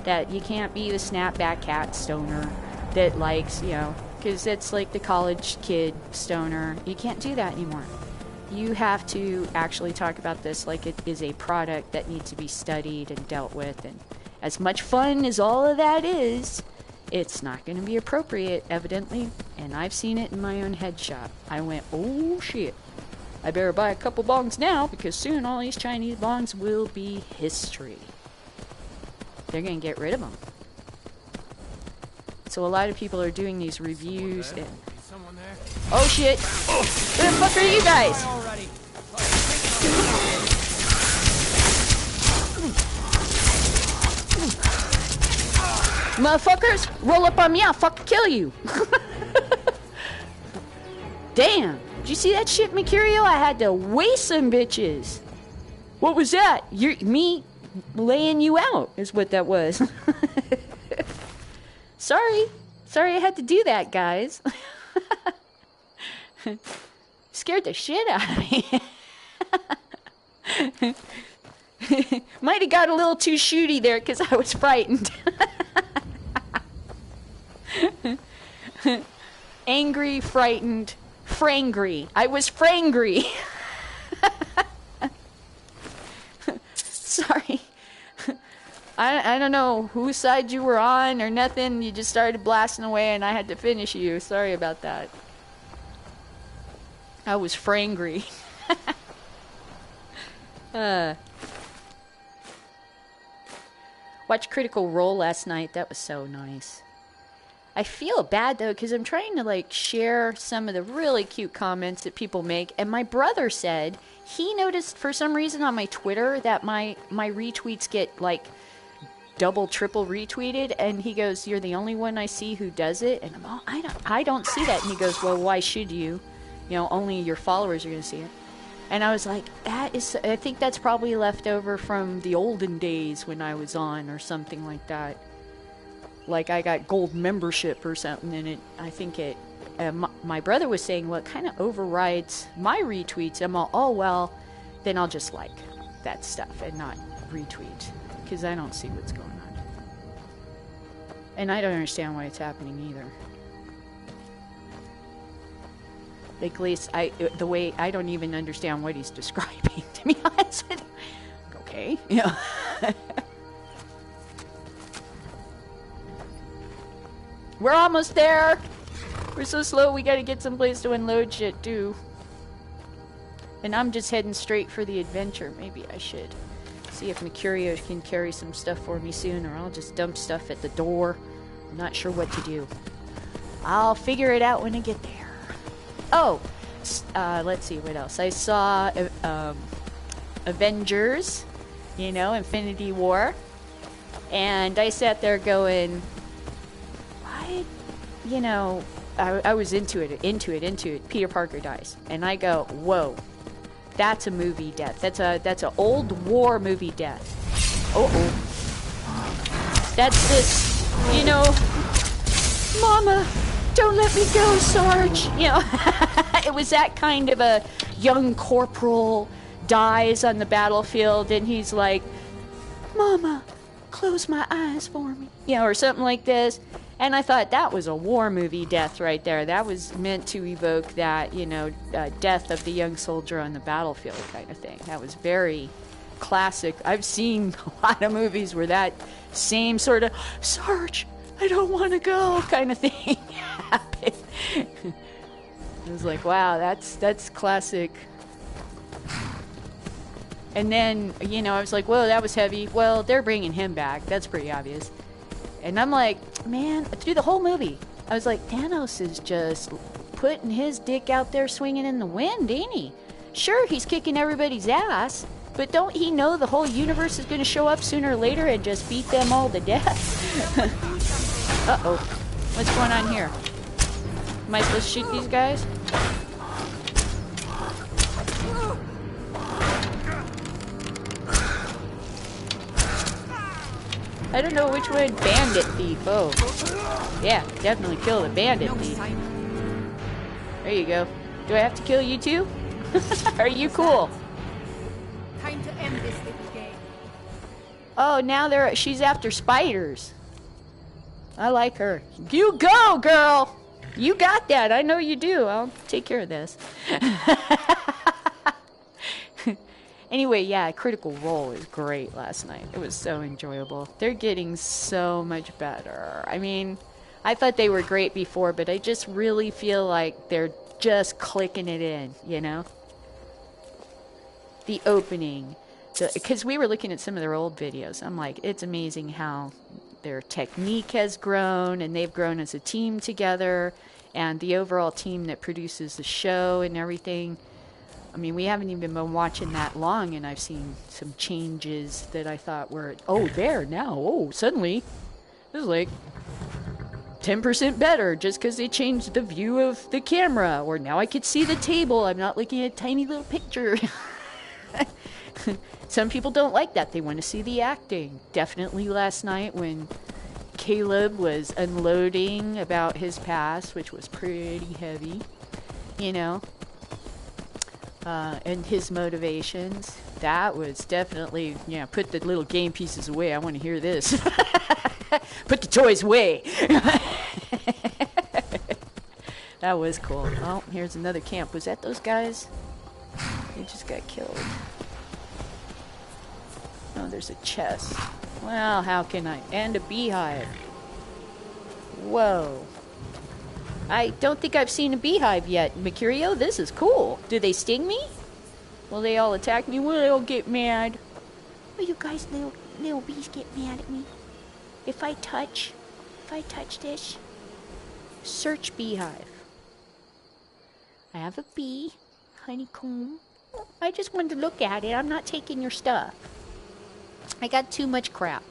That you can't be the snapback cat stoner that likes, you know, because it's like the college kid stoner. You can't do that anymore. You have to actually talk about this like it is a product that needs to be studied and dealt with. And as much fun as all of that is, it's not going to be appropriate, evidently. And I've seen it in my own head shop. I went, oh shit, I better buy a couple bongs now, because soon all these Chinese bongs will be history. They're going to get rid of them. So a lot of people are doing these reviews and... Oh shit! Where the fuck are you guys? Motherfuckers, roll up on me, I'll fucking kill you. Damn, did you see that shit, Mercurio? I had to waste some bitches. What was that? Me laying you out is what that was. Sorry I had to do that, guys. Scared the shit out of me. Might have got a little too shooty there because I was frightened. Angry, frightened, frangry. I was frangry. Sorry. I don't know whose side you were on or nothing. You just started blasting away and I had to finish you. Sorry about that. I was frangry. Watched Critical Role last night. That was so nice. I feel bad though because I'm trying to like share some of the really cute comments that people make, and my brother said he noticed for some reason on my Twitter that my retweets get like double, triple retweeted, and he goes, "You're the only one I see who does it." And I'm all, I don't see that. And he goes, "Well, why should you? You know, only your followers are going to see it." And I was like, I think that's probably left over from the olden days when I was on or something like that. Like I got gold membership or something, and I think my brother was saying, well, it kind of overrides my retweets. I'm all, oh, well, then I'll just like that stuff and not retweet, because I don't see what's going on. And I don't understand why it's happening either. Like, at least the way, I don't even understand what he's describing, to be honest with you. Okay, yeah. We're almost there. We're so slow, we gotta get someplace to unload shit, too. And I'm just heading straight for the adventure. Maybe I should see if Mercurio can carry some stuff for me soon, or I'll just dump stuff at the door. I'm not sure what to do. I'll figure it out when I get there. Oh, let's see, what else? I saw Avengers, you know, Infinity War. And I sat there going, why, you know, I was into it. Peter Parker dies. And I go, whoa, that's a movie death. That's an old war movie death. Uh-oh. That's this, you know, Mama, don't let me go, Sarge. You know, it was that kind of a young corporal dies on the battlefield and he's like, Mama, close my eyes for me. You know, or something like this. And I thought that was a war movie death right there. That was meant to evoke that, you know, death of the young soldier on the battlefield kind of thing. That was very classic. I've seen a lot of movies where that same sort of, Sarge, I don't want to go kind of thing happened. I was like, wow, that's classic. And then, you know, I was like, whoa, that was heavy. Well, they're bringing him back. That's pretty obvious. And I'm like, man, through the whole movie, I was like, Thanos is just putting his dick out there swinging in the wind, ain't he? Sure, he's kicking everybody's ass, but don't he know the whole universe is going to show up sooner or later and just beat them all to death? Uh-oh. What's going on here? Am I supposed to shoot these guys? I don't know which one. Bandit thief. Oh. Yeah, definitely kill the bandit thief. There you go. Do I have to kill you too? Are you cool? Time to end this little game. Oh, now she's after spiders. I like her. You go, girl! You got that. I know you do. I'll take care of this. Anyway, yeah, Critical Role was great last night. It was so enjoyable. They're getting so much better. I mean, I thought they were great before, but I just really feel like they're just clicking it in, you know? The opening. Because we were looking at some of their old videos. I'm like, it's amazing how their technique has grown, and they've grown as a team together, and the overall team that produces the show and everything. I mean, we haven't even been watching that long, and I've seen some changes that I thought were, oh, there, now, oh, suddenly, this is like 10% better just because they changed the view of the camera, or now I could see the table, I'm not looking at a tiny little picture. Some people don't like that, they want to see the acting. Definitely last night when Caleb was unloading about his past, which was pretty heavy, you know. And his motivations, that was definitely, yeah, put the little game pieces away. I want to hear this. Put the toys away. That was cool. Oh, here's another camp. Was that those guys? They just got killed. Oh, there's a chest. Well, how can I? And a beehive. Whoa. I don't think I've seen a beehive yet. Mercurio, this is cool. Do they sting me? Will they all attack me? Will they all get mad? Will you guys little bees get mad at me? If I touch this, search beehive. I have a bee, honeycomb. I just wanted to look at it. I'm not taking your stuff. I got too much crap.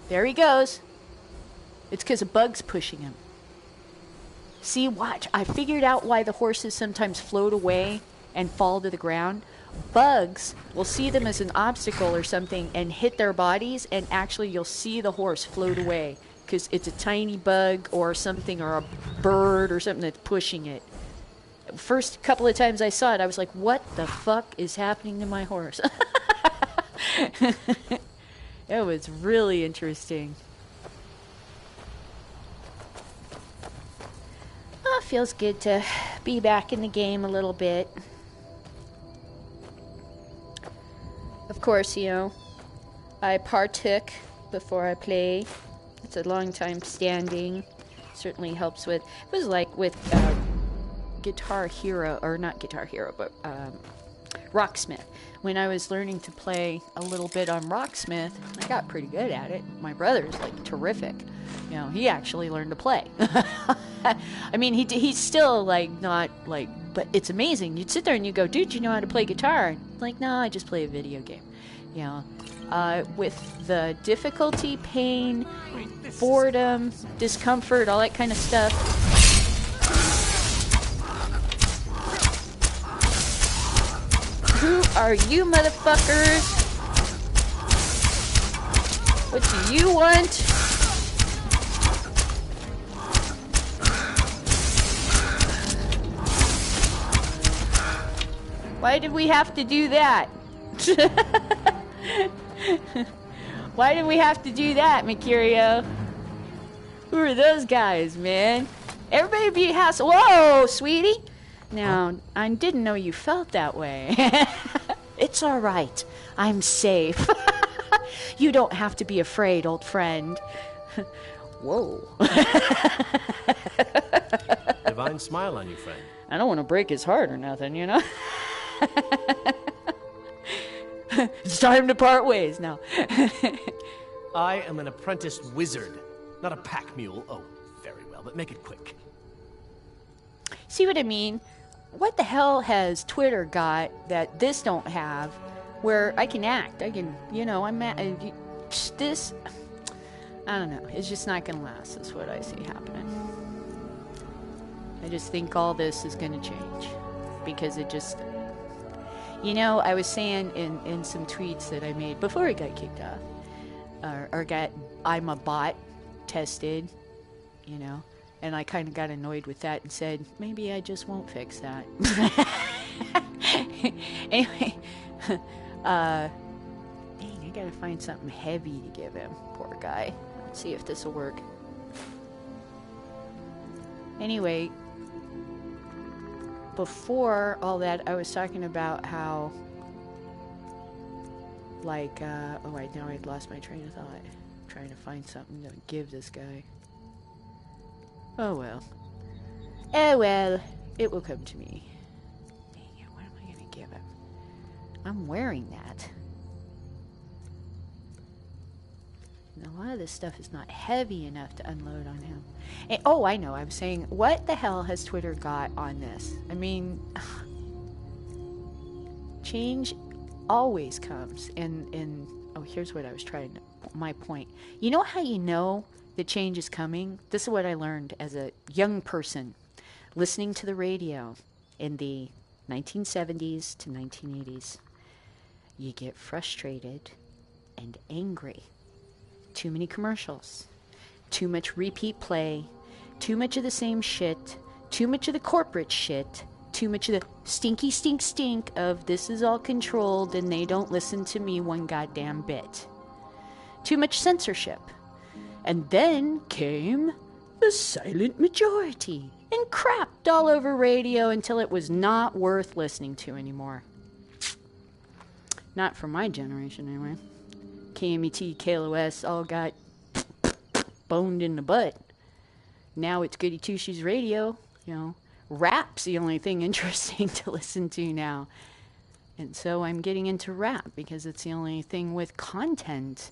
There he goes. It's because a bug's pushing him. See, watch. I figured out why the horses sometimes float away and fall to the ground. Bugs will see them as an obstacle or something and hit their bodies, and actually you'll see the horse float away because it's a tiny bug or something, or a bird or something that's pushing it. First couple of times I saw it, I was like, what the fuck is happening to my horse? It was really interesting. it feels good to be back in the game a little bit. Of course, I partook before I play. It's a long time standing. Certainly helps with... It was like with Guitar Hero, or not Guitar Hero, but Rocksmith. When I was learning to play a little bit on Rocksmith, I got pretty good at it. My brother's like terrific. He actually learned to play. I mean, he's still like not like, but it's amazing. You'd sit there and you go, dude, you know how to play guitar? And like, no, I just play a video game. With the difficulty, pain, boredom, discomfort, all that kind of stuff. Who are you, motherfuckers? What do you want? Why did we have to do that? Why did we have to do that, Mercurio? Who are those guys, man? Everybody be hassle. Whoa, sweetie. Now, I didn't know you felt that way. It's all right. I'm safe. You don't have to be afraid, old friend. Whoa. Divine smile on you, friend. I don't want to break his heart or nothing, It's time to part ways now. I am an apprentice wizard, not a pack mule. Oh, very well, but make it quick. See what I mean? What the hell has Twitter got that this don't have, where I can act? I can, this, I don't know. It's just not going to last, is what I see happening. I just think all this is going to change. Because it just... I was saying in some tweets that I made before I got kicked off, or got I'm a bot tested, and I kind of got annoyed with that and said, maybe I just won't fix that. Anyway, dang, I gotta find something heavy to give him, poor guy. Let's see if this will work. Anyway, before all that, I was talking about how, like, now I'd lost my train of thought. I'm trying to find something to give this guy. Oh well. It will come to me. Dang it, what am I gonna give him? I'm wearing that. And a lot of this stuff is not heavy enough to unload on him. And, I know. I was saying, what the hell has Twitter got on this? I mean, change always comes. And here's what I was trying to... My point. You know how you know the change is coming? This is what I learned as a young person listening to the radio in the 1970s to 1980s. You get frustrated and angry. Too many commercials, too much repeat play, too much of the same shit, too much of the corporate shit, too much of the stinky stink of this is all controlled and they don't listen to me one goddamn bit. Too much censorship. And then came the silent majority and crapped all over radio until it was not worth listening to anymore. Not for my generation anyway. KMET, KLOS all got boned in the butt. Now it's Goody Two Shoes Radio. Rap's the only thing interesting to listen to now. And so I'm getting into rap because it's the only thing with content.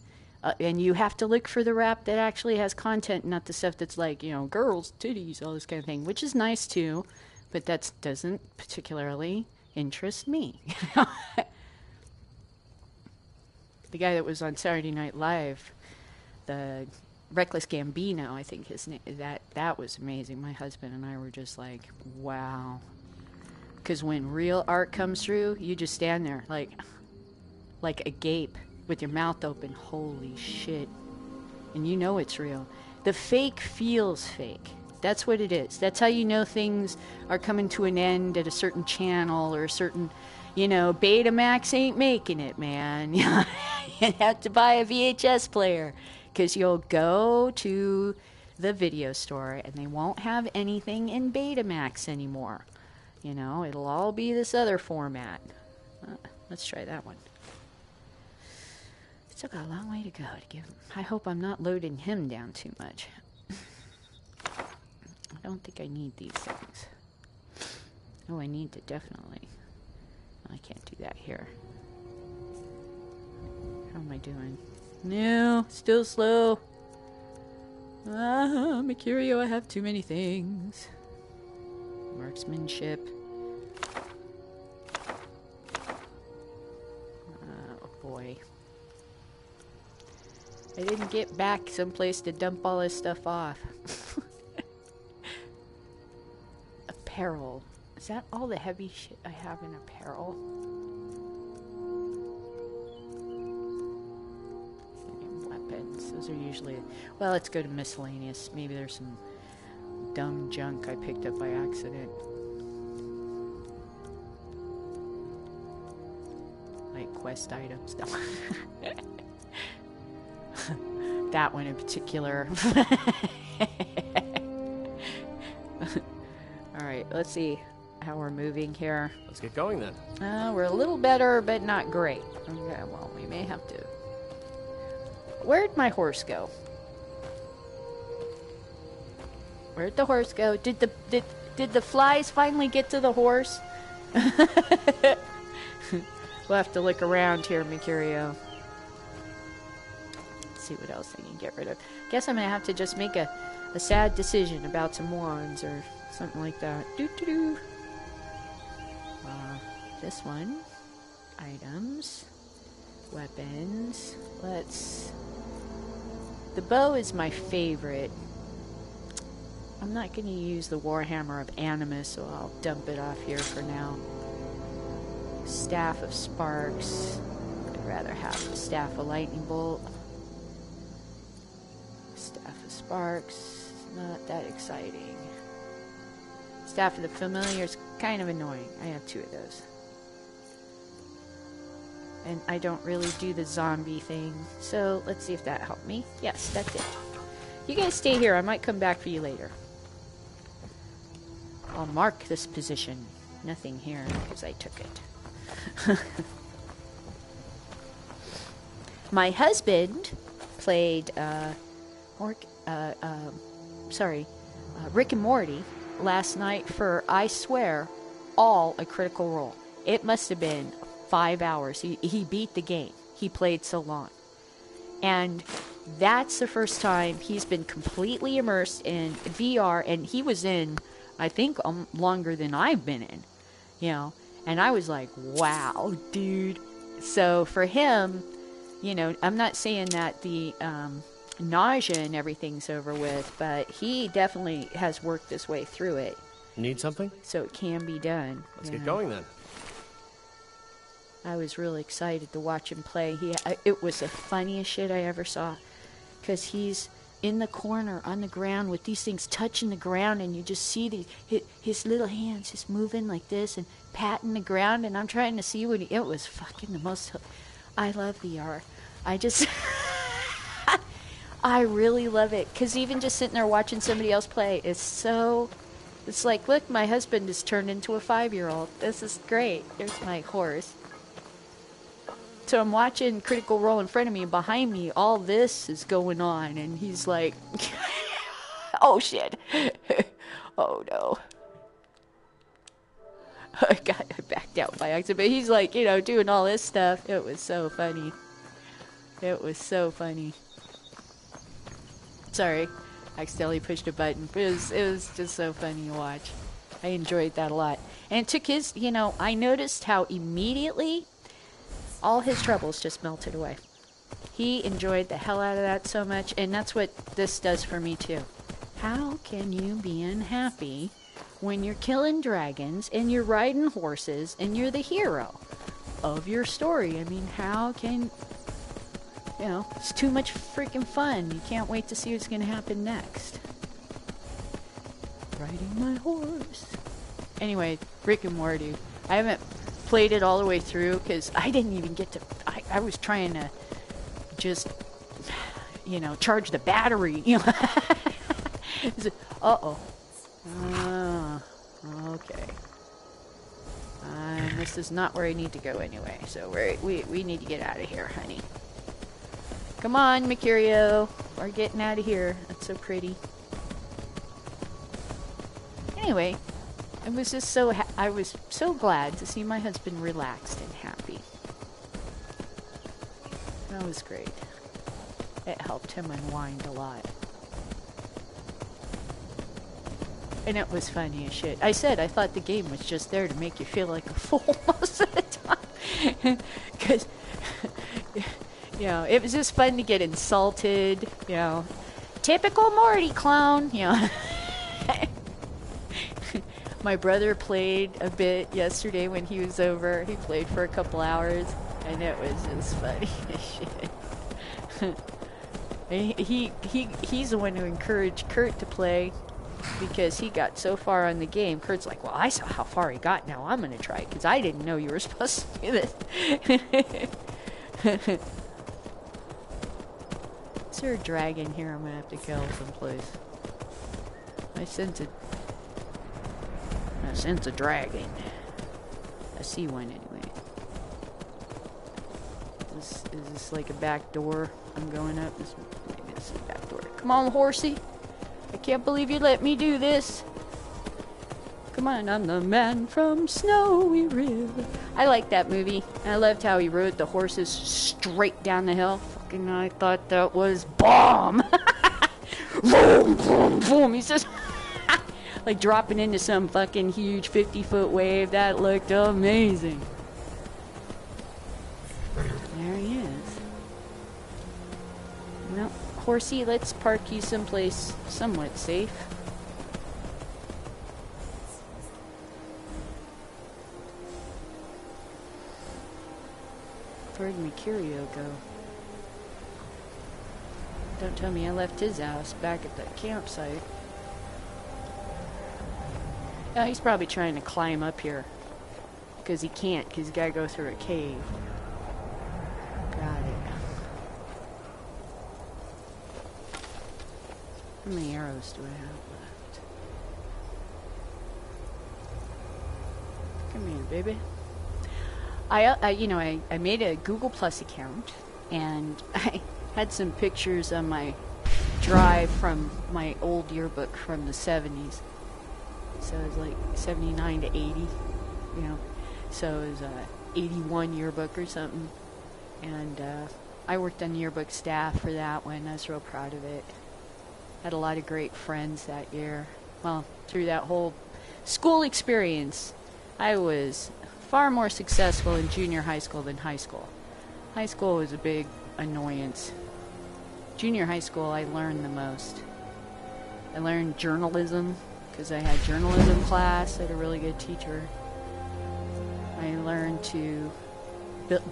And you have to look for the rap that actually has content, not the stuff that's like, girls, titties, all this kind of thing, which is nice too, but that doesn't particularly interest me. The guy that was on Saturday Night Live, the Reckless Gambino, I think his name, that was amazing. My husband and I were just like, wow. Because when real art comes through, you just stand there like agape with your mouth open. Holy shit. And you know it's real. The fake feels fake. That's what it is. That's how you know things are coming to an end at a certain channel or a certain... Betamax ain't making it, man. You have to buy a VHS player because you'll go to the video store, and they won't have anything in Betamax anymore. You know, it'll all be this other format. Let's try that one. Still got a long way to go to give him. I hope I'm not loading him down too much. I don't think I need these things. Oh, I need to definitely. I can't do that here. How am I doing? No, still slow. Mercurio, I have too many things. Marksmanship. Oh boy. I didn't get back someplace to dump all this stuff off. Apparel. Is that all the heavy shit I have in apparel? And weapons. Those are usually... Well, let's go to miscellaneous. Maybe there's some dumb junk I picked up by accident. Like quest items. No. That one in particular. Alright, let's see how we're moving here. Let's get going then. We're a little better, but not great. Okay, well, we may have to... Where'd my horse go? Where'd the horse go? Did the flies finally get to the horse? We'll have to look around here, Mercurio. Let's see what else I can get rid of. Guess I'm gonna have to just make a sad decision about some morons or something like that. Doo-doo-doo. This one. Items. Weapons. The bow is my favorite. I'm not going to use the Warhammer of Animus, so I'll dump it off here for now. Staff of Sparks. I'd rather have the Staff of Lightning Bolt. Staff of Sparks. Not that exciting. Staff of the Familiar is kind of annoying. I have 2 of those. And I don't really do the zombie thing. So let's see if that helped me. Yes, that's it. You guys stay here. I might come back for you later. I'll mark this position. Nothing here because I took it. My husband played Rick and Morty last night for, I swear, all a Critical Role. It must have been 5 hours. He beat the game. He played so long. And that's the first time he's been completely immersed in VR, and he was in, I think, longer than I've been in, you know. And I was like, wow, dude. So for him, you know, I'm not saying that the nausea and everything's over with, but he definitely has worked his way through it. Need something? So it can be done. Let's get going then. I was really excited to watch him play. It was the funniest shit I ever saw. Because he's in the corner on the ground with these things touching the ground, and you just see his little hands just moving like this and patting the ground, and I'm trying to see what it was fucking the most... I love VR. I just... I really love it. Because even just sitting there watching somebody else play is so... It's like, look, my husband has turned into a 5-year-old. This is great. There's my horse. So I'm watching Critical Role in front of me, and behind me, all this is going on, and he's like, oh shit. Oh no. I backed out by accident, but he's like, you know, doing all this stuff. It was so funny. It was so funny. Sorry, I accidentally pushed a button. It was just so funny to watch. I enjoyed that a lot. And it took his, you know, I noticed how immediately all his troubles just melted away. He enjoyed the hell out of that so much, and that's what this does for me too. How can you be unhappy when you're killing dragons and you're riding horses and you're the hero of your story? I mean, how can... You know, it's too much freaking fun. You can't wait to see what's going to happen next. Riding my horse. Anyway, Rick and Morty. I haven't played it all the way through because I didn't even get to... I was trying to just, you know, charge the battery. You know, Uh-oh. Okay. This is not where I need to go anyway, so we need to get out of here, honey. Come on, Mercurio. We're getting out of here. That's so pretty. Anyway, I was just I was so glad to see my husband relaxed and happy. That was great. It helped him unwind a lot. And it was funny as shit. I said I thought the game was just there to make you feel like a fool most of the time. Because, you know, it was just fun to get insulted, you know. Typical Morty clown, you know. My brother played a bit yesterday when he was over. He played for a couple hours, and it was just funny as shit. He's the one who encouraged Kurt to play because he got so far on the game. Kurt's like, well, I saw how far he got, now I'm going to try it because I didn't know you were supposed to do this. Is there a dragon here I'm going to have to kill someplace? I sense a dragon. I see one anyway. Is this like a back door I'm going up? Maybe this is a back door. Come on, horsey. I can't believe you let me do this. Come on, I'm the man from Snowy River. I like that movie. I loved how he rode the horses straight down the hill. Fucking, I thought that was bomb. Boom, boom, boom. He's just like dropping into some fucking huge 50-foot wave. That looked amazing. There he is. Well, horsey, let's park you someplace somewhat safe. Where'd Mercurio go? Don't tell me I left his house back at the campsite. Oh, he's probably trying to climb up here. Because he can't, because he's got to go through a cave. Got it. How many arrows do I have left? Come here, baby. I made a Google Plus account, and I had some pictures on my drive from my old yearbook from the 70s. So it was like 79 to 80, you know. So it was a 81 yearbook or something. And I worked on the yearbook staff for that one. I was real proud of it. Had a lot of great friends that year. Well, through that whole school experience, I was far more successful in junior high school than high school. High school was a big annoyance. Junior high school, I learned the most. I learned journalism, because I had journalism class. I had a really good teacher. I learned to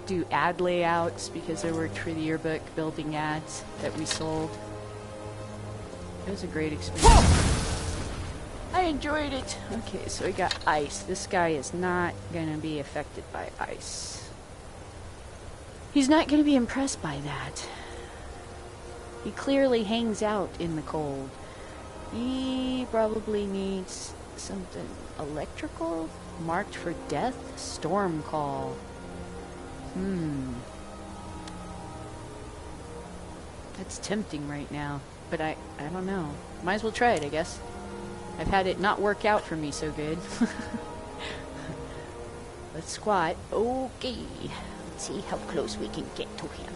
do ad layouts because I worked for the yearbook building ads that we sold. It was a great experience. I enjoyed it. Okay, so we got ice. This guy is not going to be affected by ice. He's not going to be impressed by that. He clearly hangs out in the cold. He probably needs something electrical, marked for death, storm call. That's tempting right now, but I don't know. Might as well try it, I guess. I've had it not work out for me so good. Let's squat. Okay. Let's see how close we can get to him.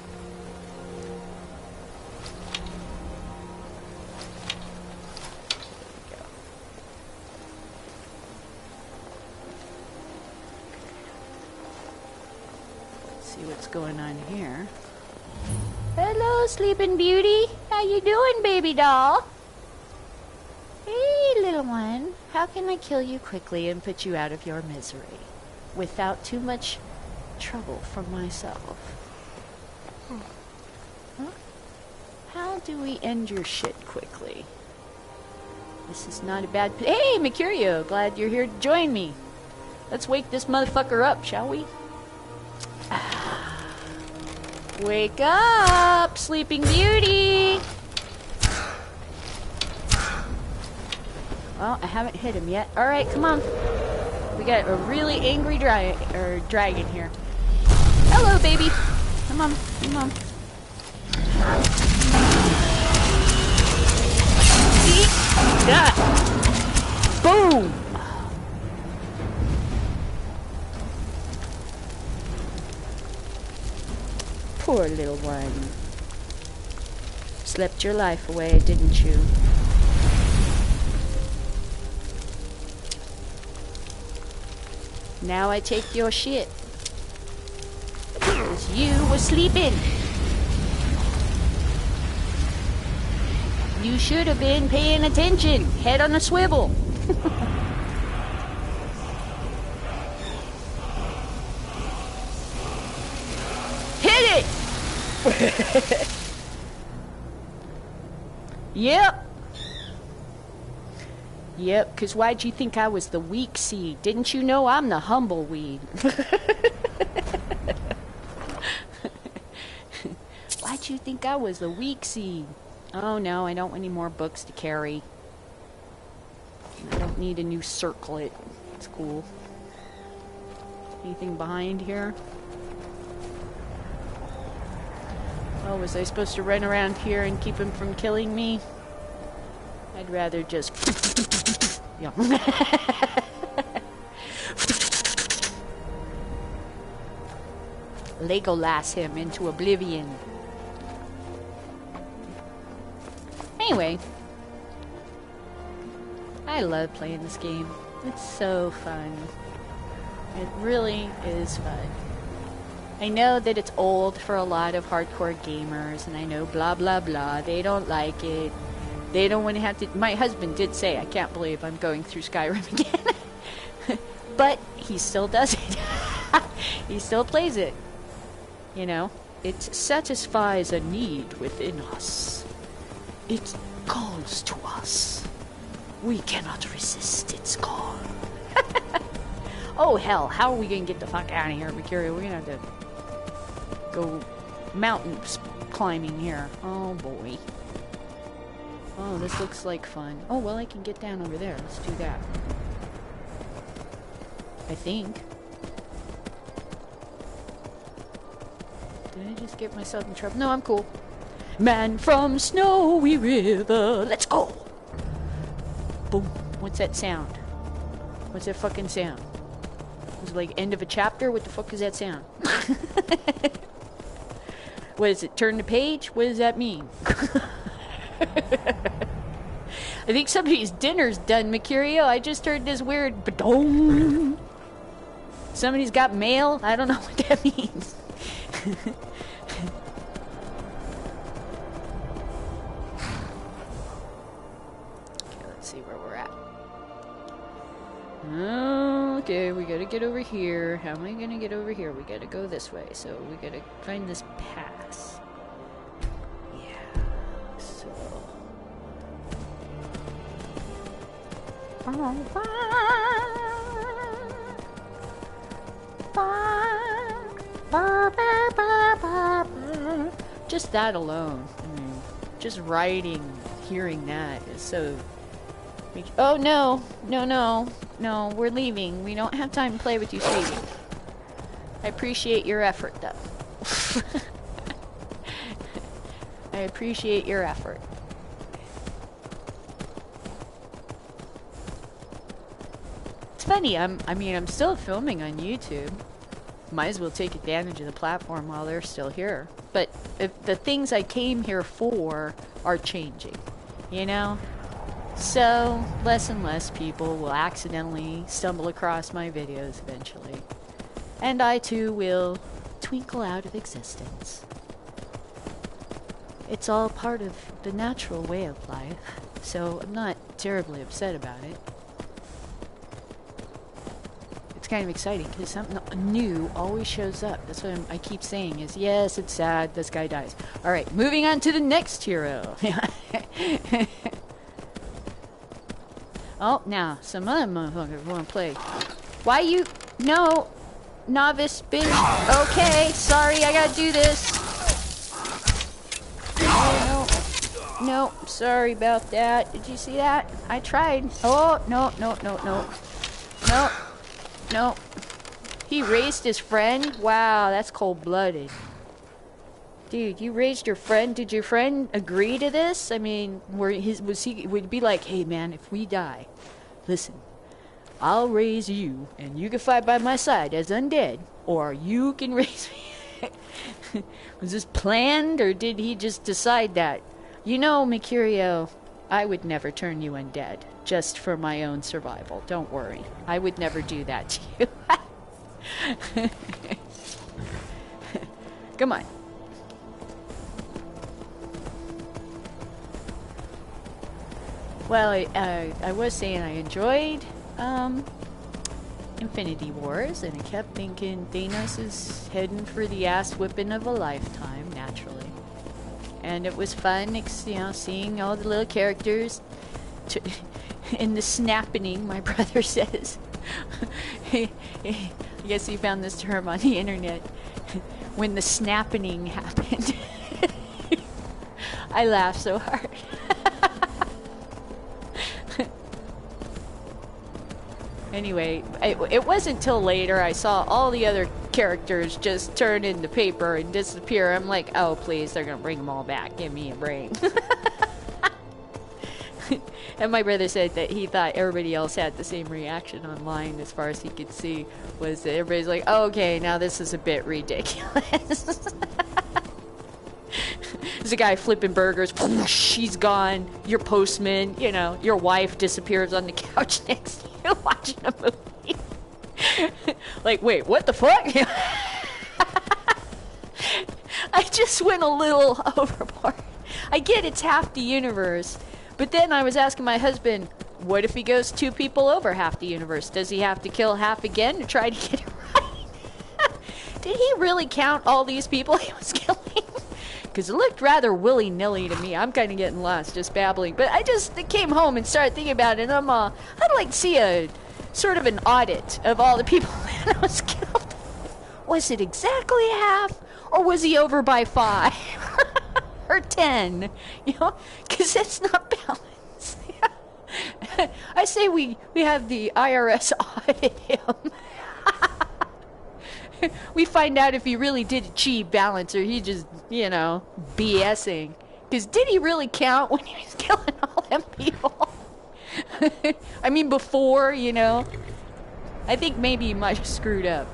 What's going on here? Hello, Sleeping Beauty. How you doing, baby doll? Hey, little one. How can I kill you quickly and put you out of your misery without too much trouble for myself? Huh? How do we end your shit quickly? This is not a bad... Hey, Mercurio. Glad you're here to join me. Let's wake this motherfucker up, shall we? Wake up, Sleeping Beauty! Oh, I haven't hit him yet. Alright, come on. We got a really angry dragon here. Hello, baby. Come on, come on. Eat that. Boom. Poor little one. Slept your life away, didn't you? Now I take your shit. 'Cause you were sleeping. You should have been paying attention. Head on a swivel. Hit it! Yep. Yep, because why'd you think I was the weak seed? Didn't you know I'm the humble weed? Why'd you think I was the weak seed? Oh no, I don't want any more books to carry. I don't need a new circlet. It's cool. Anything behind here? Oh, was I supposed to run around here and keep him from killing me? I'd rather just... yeah. Legolas him into oblivion. Anyway. I love playing this game. It's so fun. It really is fun. I know that it's old for a lot of hardcore gamers, and I know blah blah blah, they don't like it. They don't want to have to... My husband did say, I can't believe I'm going through Skyrim again. But he still does it. He still plays it. You know? It satisfies a need within us. It calls to us. We cannot resist its call. Oh hell, how are we going to get the fuck out of here, Mercurio? We're going to have to go mountain climbing here. Oh boy. Oh, this looks like fun. Oh, well, I can get down over there. Let's do that. I think. Did I just get myself in trouble? No, I'm cool. Man from Snowy River. Let's go! Boom. What's that sound? What's that fucking sound? Was it like end of a chapter? What the fuck is that sound? What is it? Turn the page? What does that mean? I think somebody's dinner's done, Mercurio. I just heard this weird ba-dong. Somebody's got mail? I don't know what that means. Okay, let's see where we're at. Okay, we gotta get over here. How am I gonna get over here? We gotta go this way, so we gotta find this pass. Just that alone, I mean, just writing, hearing that is so... Oh no, no, no, no, we're leaving. We don't have time to play with you, sweetie. I appreciate your effort, though. I appreciate your effort. It's funny, I'm still filming on YouTube. Might as well take advantage of the platform while they're still here. But if the things I came here for are changing, you know? So, less and less people will accidentally stumble across my videos eventually. And I too will twinkle out of existence. It's all part of the natural way of life, so I'm not terribly upset about it. It's kind of exciting because something new always shows up. That's what I keep saying is, yes, it's sad, this guy dies. Alright, moving on to the next hero. Oh, now, some other motherfuckers want to play. Why you... No, novice bitch. Okay, sorry, I gotta do this. Oh, no, sorry about that. Did you see that? I tried. Oh, no. No. He raised his friend? Wow, that's cold-blooded. Dude, you raised your friend. Did your friend agree to this? I mean, would he be like, hey man, if we die, listen, I'll raise you and you can fight by my side as undead, or you can raise me. Was this planned, or did he just decide that? You know, Mercurio, I would never turn you undead, just for my own survival. Don't worry. I would never do that to you. Come on. Well, I was saying I enjoyed Infinity Wars, and I kept thinking Thanos is heading for the ass whipping of a lifetime, naturally. And it was fun, you know, seeing all the little characters in the snapping, my brother says. I guess he found this term on the internet. When the snapping happened. I laughed so hard. Anyway, it wasn't till later I saw all the other characters just turn into paper and disappear. I'm like, oh please, they're gonna bring them all back. Give me a break. And my brother said that he thought everybody else had the same reaction online, as far as he could see, was that everybody's like, oh, okay, now this is a bit ridiculous. There's a guy flipping burgers, she's gone, your postman, you know, your wife disappears on the couch next to you watching a movie. Like, wait, what the fuck? I just went a little overboard. I get it's half the universe, but then I was asking my husband, what if he goes 2 people over half the universe? Does he have to kill half again to try to get it right? Did he really count all these people he was killing? Because it looked rather willy-nilly to me. I'm kind of getting lost just babbling. But I just came home and started thinking about it. And I'd like to see a sort of an audit of all the people that was killed. Was it exactly half? Or was he over by 5? Or 10? You know? Because that's not balanced. I say we have the IRS audit him. We find out if he really did achieve balance or he just, you know, BSing. Because did he really count when he was killing all them people? I mean, before, you know. I think maybe he might have screwed up.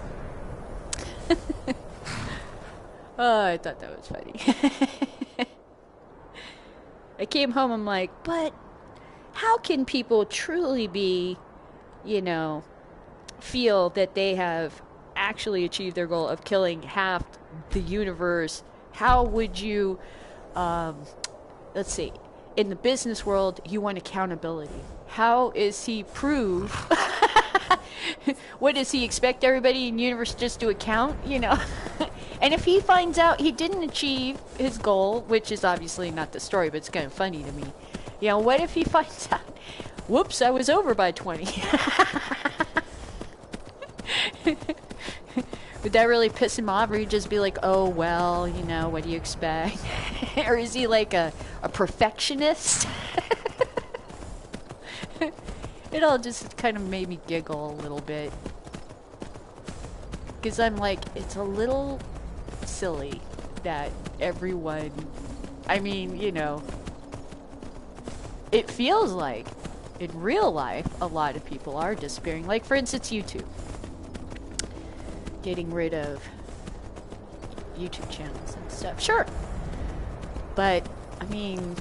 Oh, I thought that was funny. I came home, I'm like, but how can people truly be, you know, feel that they have actually achieved their goal of killing half the universe? How would you, let's see, in the business world, you want accountability. How is he prove? What does he expect everybody in the universe just to account, you know? And if he finds out he didn't achieve his goal, which is obviously not the story, but it's kind of funny to me. You know, what if he finds out, whoops, I was over by 20. Would that really piss him off, or he'd just be like, oh, well, you know, what do you expect? Or is he like a perfectionist? It all just kind of made me giggle a little bit. Because I'm like, it's a little silly that everyone, I mean, you know, it feels like in real life a lot of people are disappearing. Like, for instance, YouTube. Getting rid of YouTube channels and stuff. Sure. But, I mean,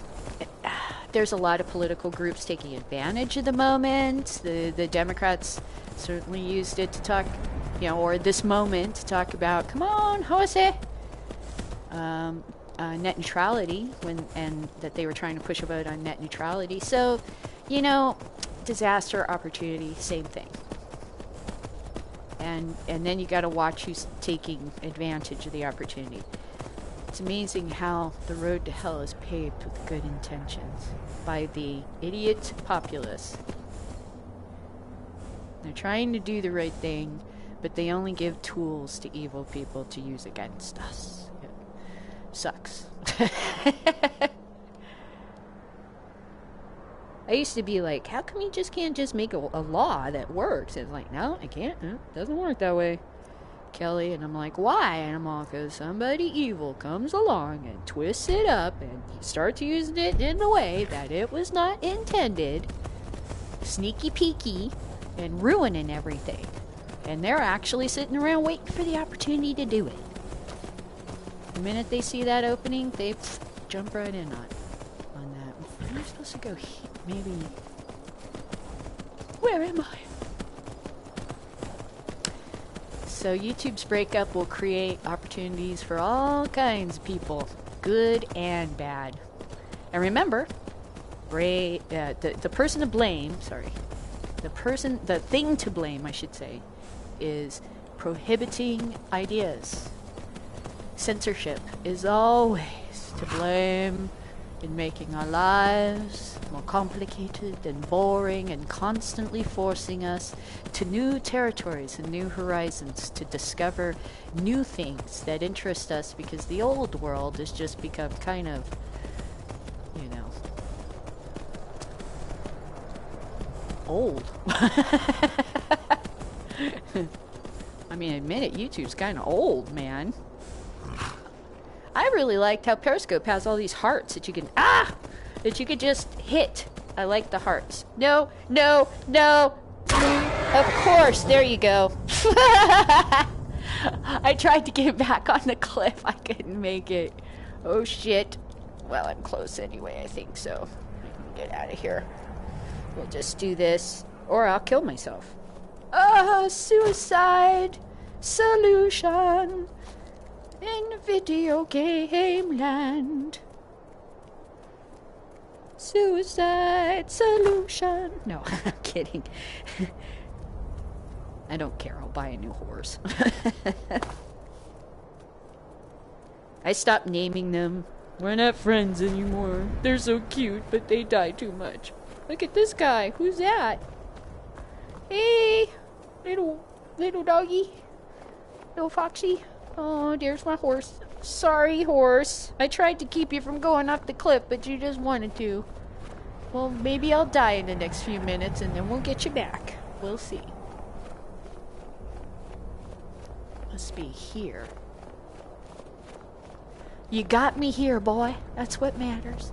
there's a lot of political groups taking advantage of the moment. The Democrats certainly used it to talk, you know, or this moment to talk about, come on, Jose, net neutrality, and that they were trying to push a vote on net neutrality. So, you know, disaster, opportunity, same thing. And then you got to watch who's taking advantage of the opportunity. It's amazing how the road to hell is paved with good intentions by the idiot populace. They're trying to do the right thing, but they only give tools to evil people to use against us. It sucks. I used to be like, how come you just can't just make a law that works? And it's like, no, I can't. No, it doesn't work that way, Kelly. And I'm like, why? And I'm all, because somebody evil comes along and twists it up and starts using it in a way that it was not intended, sneaky peeky, and ruining everything. And they're actually sitting around waiting for the opportunity to do it. The minute they see that opening, they jump right in on that. Am I supposed to go here? Maybe. Where am I? So YouTube's breakup will create opportunities for all kinds of people, good and bad. And remember, the person to blame, the thing to blame, I should say, is prohibiting ideas. Censorship is always to blame in making our lives more complicated and boring and constantly forcing us to new territories and new horizons to discover new things that interest us, because the old world has just become kind of, you know, old. I mean, admit it, YouTube's kind of old, man. I really liked how Periscope has all these hearts that you can, that you could just hit. I like the hearts. No, no, no. Of course, there you go. I tried to get back on the cliff. I couldn't make it. Oh, shit. Well, I'm close anyway, I think so. I can get out of here. We'll just do this, or I'll kill myself. Suicide solution in video game land. Suicide solution. No, I'm kidding. I don't care. I'll buy a new horse. I stopped naming them. We're not friends anymore. They're so cute, but they die too much. Look at this guy. Who's that? Hey, little doggy. Little foxy. Oh, there's my horse. Sorry, horse. I tried to keep you from going off the cliff, but you just wanted to. Well, maybe I'll die in the next few minutes, and then we'll get you back. We'll see. Must be here. You got me here, boy. That's what matters.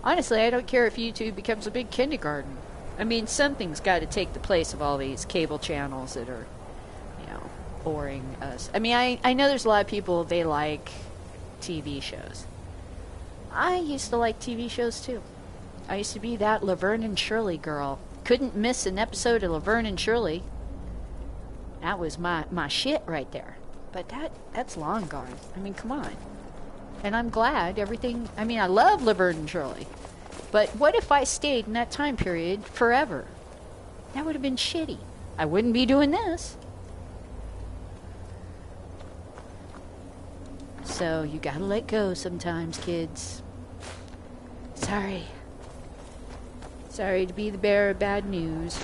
Honestly, I don't care if YouTube becomes a big kindergarten. I mean, something's got to take the place of all these cable channels that are, you know, boring us. I mean, I know there's a lot of people, they like TV shows. I used to like TV shows, too. I used to be that Laverne and Shirley girl. Couldn't miss an episode of Laverne and Shirley. That was my shit right there. But that's long gone. I mean, come on. And I'm glad everything... I mean, I love Laverne and Shirley. But what if I stayed in that time period forever? That would have been shitty. I wouldn't be doing this. So, you gotta let go sometimes, kids. Sorry. Sorry to be the bearer of bad news.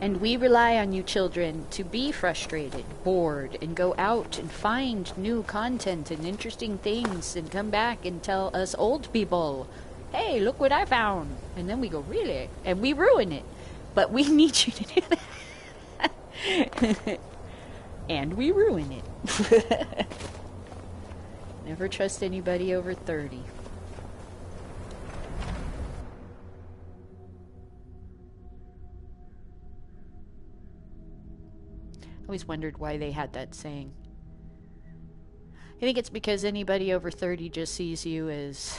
And we rely on you children to be frustrated, bored, and go out and find new content and interesting things and come back and tell us old people, hey, look what I found. And then we go, really? And we ruin it. But we need you to do that. And we ruin it. Never trust anybody over 30. I always wondered why they had that saying. I think it's because anybody over 30 just sees you as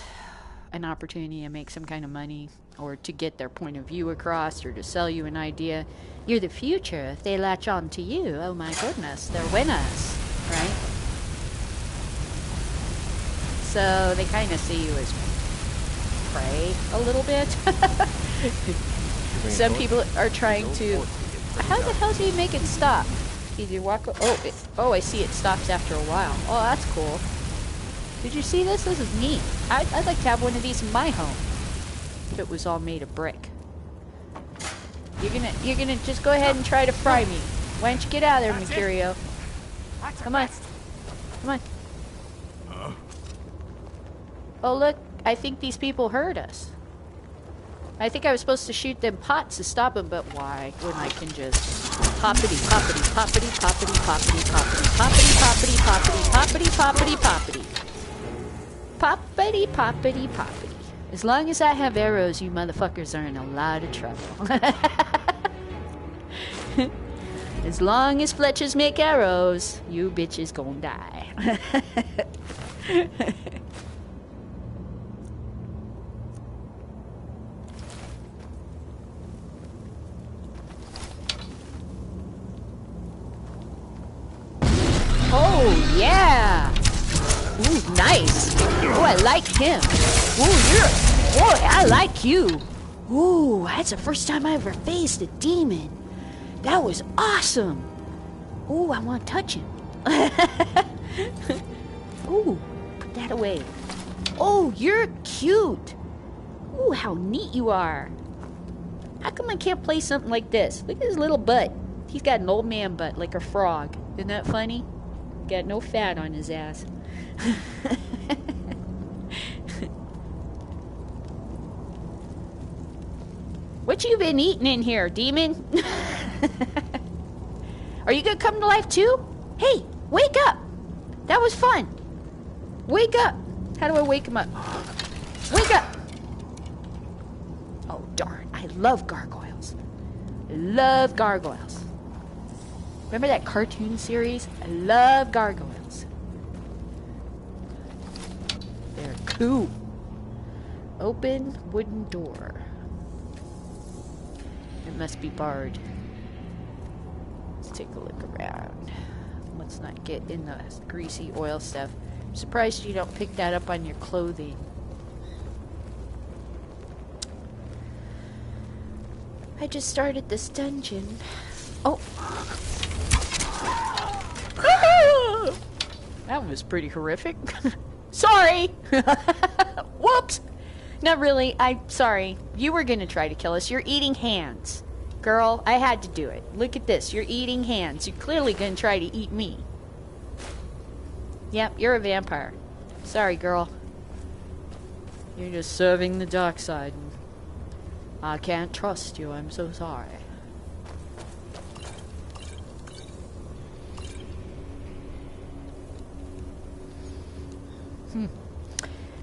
an opportunity to make some kind of money, or to get their point of view across, or to sell you an idea. You're the future. If they latch on to you, oh my goodness, they're winners, right? So they kind of see you as prey a little bit. Some people are trying to... How the hell do you make it stop? Either walk... Oh, I see it stops after a while. Oh, that's cool. Did you see this? This is neat. I'd like to have one of these in my home. If it was all made of brick. You're gonna just go ahead and try to fry me. Why don't you get out of there, Mercurio? Come on. Come on. Oh, look. I think these people heard us. I think I was supposed to shoot them pots to stop them, but why when I can just poppity, poppity, poppity, poppity, poppity, poppity, poppity, poppity, poppity, poppity, poppity, poppity, poppity, poppity. As long as I have arrows, you motherfuckers are in a lot of trouble. As long as fletchers make arrows, you bitches gon' die. Oh, yeah! Ooh, nice! Ooh, I like him. Ooh, I like you. Ooh, that's the first time I ever faced a demon. That was awesome. Ooh, I want to touch him. Ooh, put that away. Oh, you're cute. Ooh, how neat you are. How come I can't play something like this? Look at his little butt. He's got an old man butt, like a frog. Isn't that funny? Got no fat on his ass. What you been eating in here, demon? Are you gonna come to life too? Hey, wake up! That was fun. Wake up! How do I wake him up? Wake up! Oh, darn. I love gargoyles. I love gargoyles. Remember that cartoon series? I love gargoyles. They're cool. Open wooden door. It must be barred. Let's take a look around. Let's not get in the greasy oil stuff. I'm surprised you don't pick that up on your clothing. I just started this dungeon. Oh! That was pretty horrific. Sorry! Whoops! No, really, I'm sorry. You were gonna try to kill us. You're eating hands. Girl, I had to do it. Look at this. You're eating hands. You're clearly gonna try to eat me. Yep, you're a vampire. Sorry, girl. You're just serving the dark side. I can't trust you. I'm so sorry.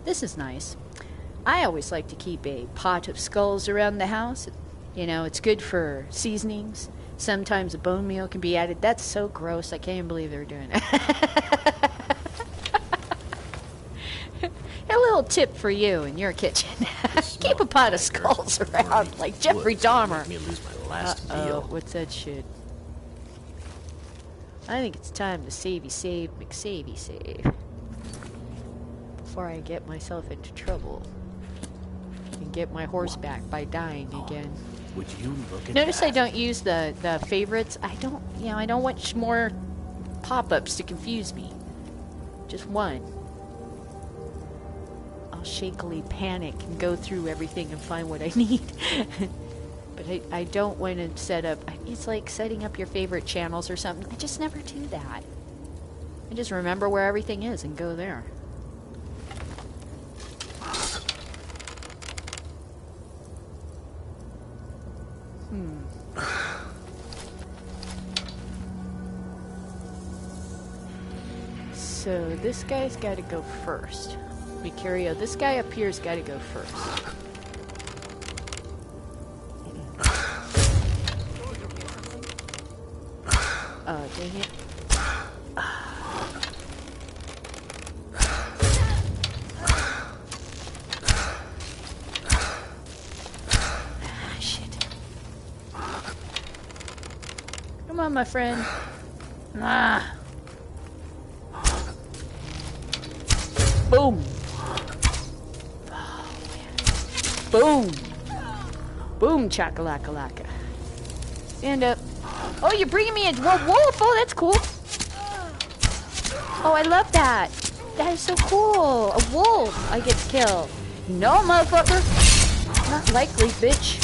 This is nice. I always like to keep a pot of skulls around the house. You know, it's good for seasonings. Sometimes a bone meal can be added. That's so gross. I can't even believe they're doing it. A little tip for you in your kitchen. Keep a pot of skulls around like Jeffrey Dahmer. Uh-oh, what's that shit? I think it's time to savey save, McSavey save. Before I get myself into trouble. And get my horse back by dying again. Would you look at Notice that? I don't use the favorites. I don't want more pop-ups to confuse me. Just one. I'll shakily panic and go through everything and find what I need. But I don't want to set up... It's like setting up your favorite channels or something. I just never do that. I just remember where everything is and go there. So this guy's got to go first. Vicario, this guy up here's got to go first. Oh, dang it. Shit. Come on, my friend. Boom. Oh, man. Boom. Boom, chakalaka-laka. Stand up. Oh, you're bringing me a wolf. Oh, that's cool. Oh, I love that. That is so cool. A wolf I get to kill. No, motherfucker. Not likely, bitch.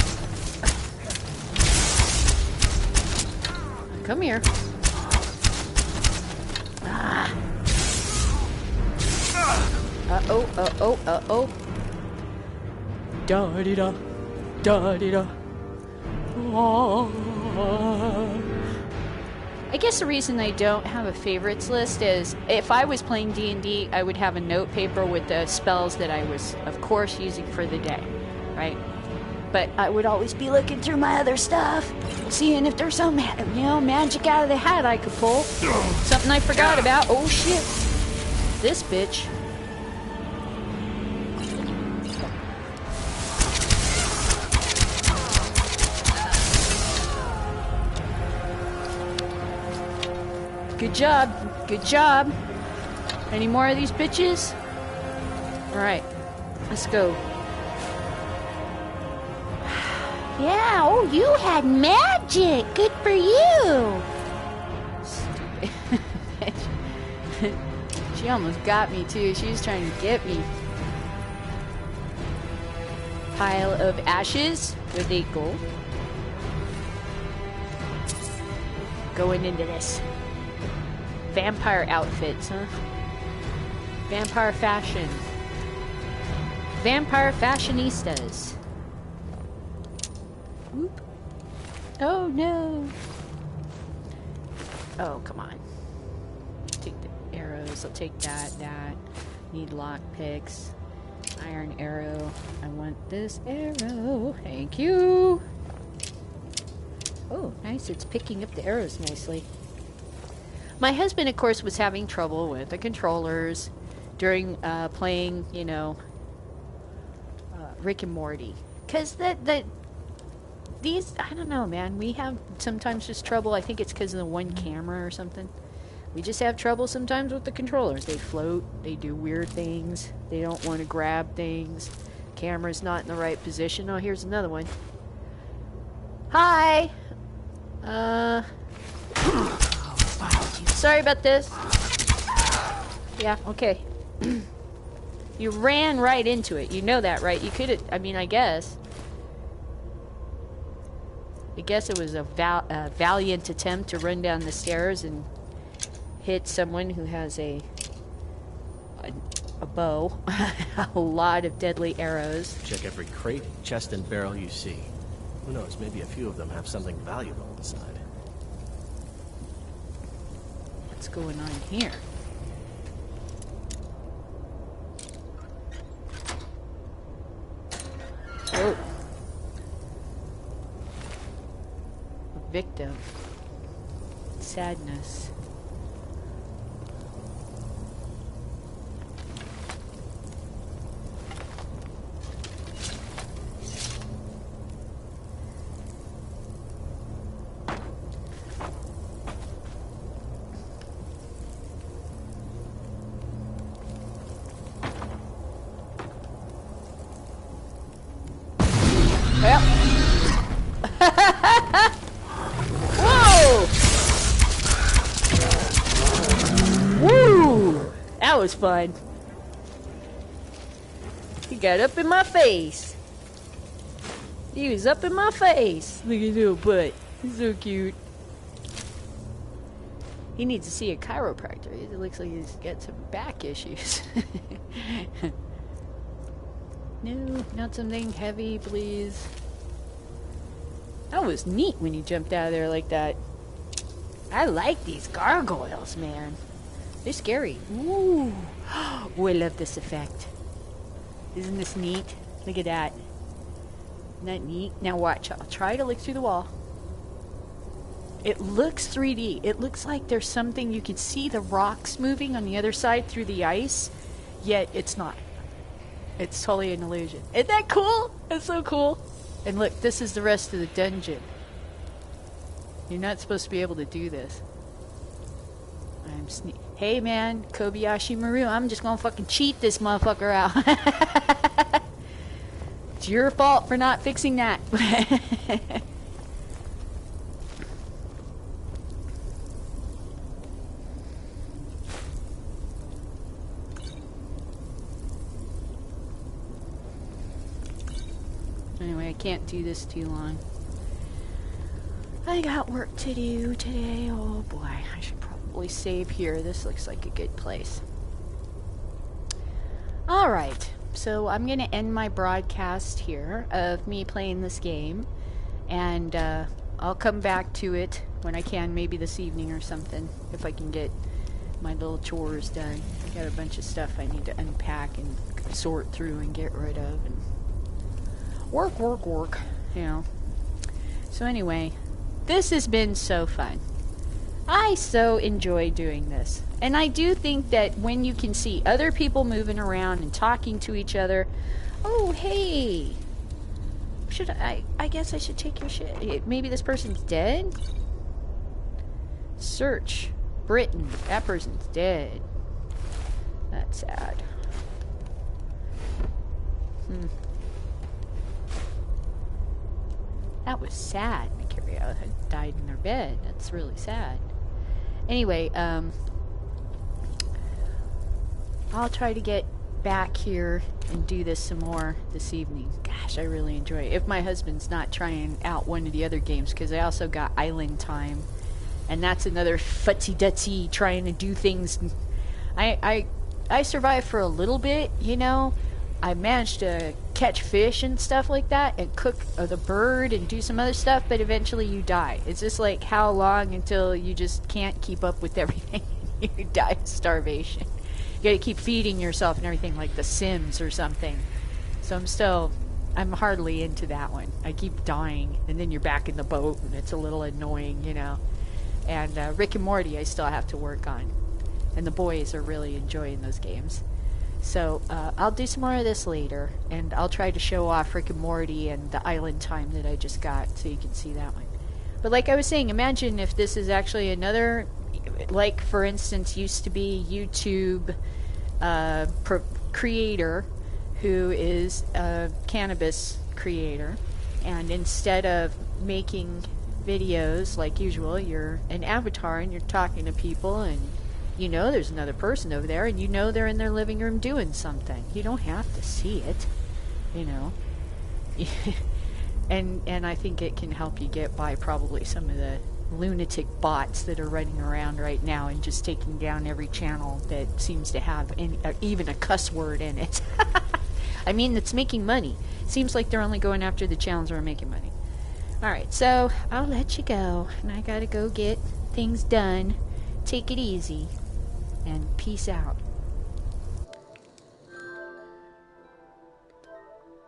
Come here. Uh-oh, uh-oh, uh-oh. Da-di-da, da-di-da. I guess the reason I don't have a favorites list is if I was playing D&D, I would have a note paper with the spells that I was, of course, using for the day, right? But I would always be looking through my other stuff, seeing if there's some, magic out of the hat I could pull. Something I forgot about. Oh, shit. This bitch. Good job. Good job. Any more of these bitches? Alright. Let's go. Yeah, oh, you had magic. Good for you. Stupid. She almost got me, too. She was trying to get me. Pile of ashes with 8 gold. Going into this. Vampire outfits, huh? Vampire fashion. Vampire fashionistas. Whoop. Oh no. Oh, come on. Take the arrows. I'll take that. Need lock picks. Iron arrow. I want this arrow. Thank you. Oh, nice. It's picking up the arrows nicely. My husband, of course, was having trouble with the controllers during playing, Rick and Morty. Because these, I don't know, man. We have sometimes just trouble. I think it's because of the one camera or something. We just have trouble sometimes with the controllers. They float. They do weird things. They don't want to grab things. Camera's not in the right position. Oh, here's another one. Hi! Sorry about this. Yeah, okay. You ran right into it. You know that, right? You could have, I guess. I guess it was a valiant attempt to run down the stairs and hit someone who has a bow. A lot of deadly arrows. Check every crate, chest, and barrel you see. Who knows, maybe a few of them have something valuable inside. What's going on here? Oh. A victim. Sadness. That was fun. He got up in my face. He was up in my face. Look at his little butt. He's so cute. He needs to see a chiropractor. It looks like he's got some back issues. No, not something heavy, please. That was neat when you jumped out of there like that. I like these gargoyles, man. They're scary. Ooh. Oh, I love this effect. Isn't this neat? Look at that. Isn't that neat? Now watch. I'll try to look through the wall. It looks 3D. It looks like there's something. You can see the rocks moving on the other side through the ice, yet it's not. It's totally an illusion. Isn't that cool? That's so cool. And look, this is the rest of the dungeon. You're not supposed to be able to do this. Hey man, Kobayashi Maru, I'm just gonna fucking cheat this motherfucker out. It's your fault for not fixing that. Anyway, I can't do this too long. I got work to do today. Oh boy, I should probably save here. This looks like a good place. Alright, so I'm going to end my broadcast here of me playing this game, and I'll come back to it when I can, maybe this evening or something, if I can get my little chores done. I got a bunch of stuff I need to unpack and sort through and get rid of, and work, you know. So anyway, this has been so fun. I so enjoy doing this. And I do think that when you can see other people moving around and talking to each other, oh, hey, I guess I should take your shit. Maybe this person's dead? Search. Britain. That person's dead. That's sad. That was sad. Nicaria had died in their bed. That's really sad. Anyway, I'll try to get back here and do this some more this evening. Gosh, I really enjoy it. If my husband's not trying out one of the other games, because I also got Island Time, and that's another futzy-dutsy trying to do things. I survived for a little bit, you know. I managed to catch fish and stuff like that and cook the bird and do some other stuff, but eventually you die. It's just like how long until you just can't keep up with everything and you die of starvation. You gotta keep feeding yourself and everything like The Sims or something. So I'm hardly into that one. I keep dying and then you're back in the boat and it's a little annoying, you know. And Rick and Morty I still have to work on. And the boys are really enjoying those games. So I'll do some more of this later, and I'll try to show off Rick and Morty and the Island Time that I just got so you can see that one. But like I was saying, imagine if this is actually another, like for instance used to be YouTube creator who is a cannabis creator, and instead of making videos like usual, you're an avatar and you're talking to people and you know there's another person over there, and you know they're in their living room doing something. You don't have to see it, you know. and I think it can help you get by probably some of the lunatic bots that are running around right now and just taking down every channel that seems to have even a cuss word in it. I mean, it's making money. Seems like they're only going after the channels that are making money. Alright, so I'll let you go, and I gotta go get things done. Take it easy. And peace out.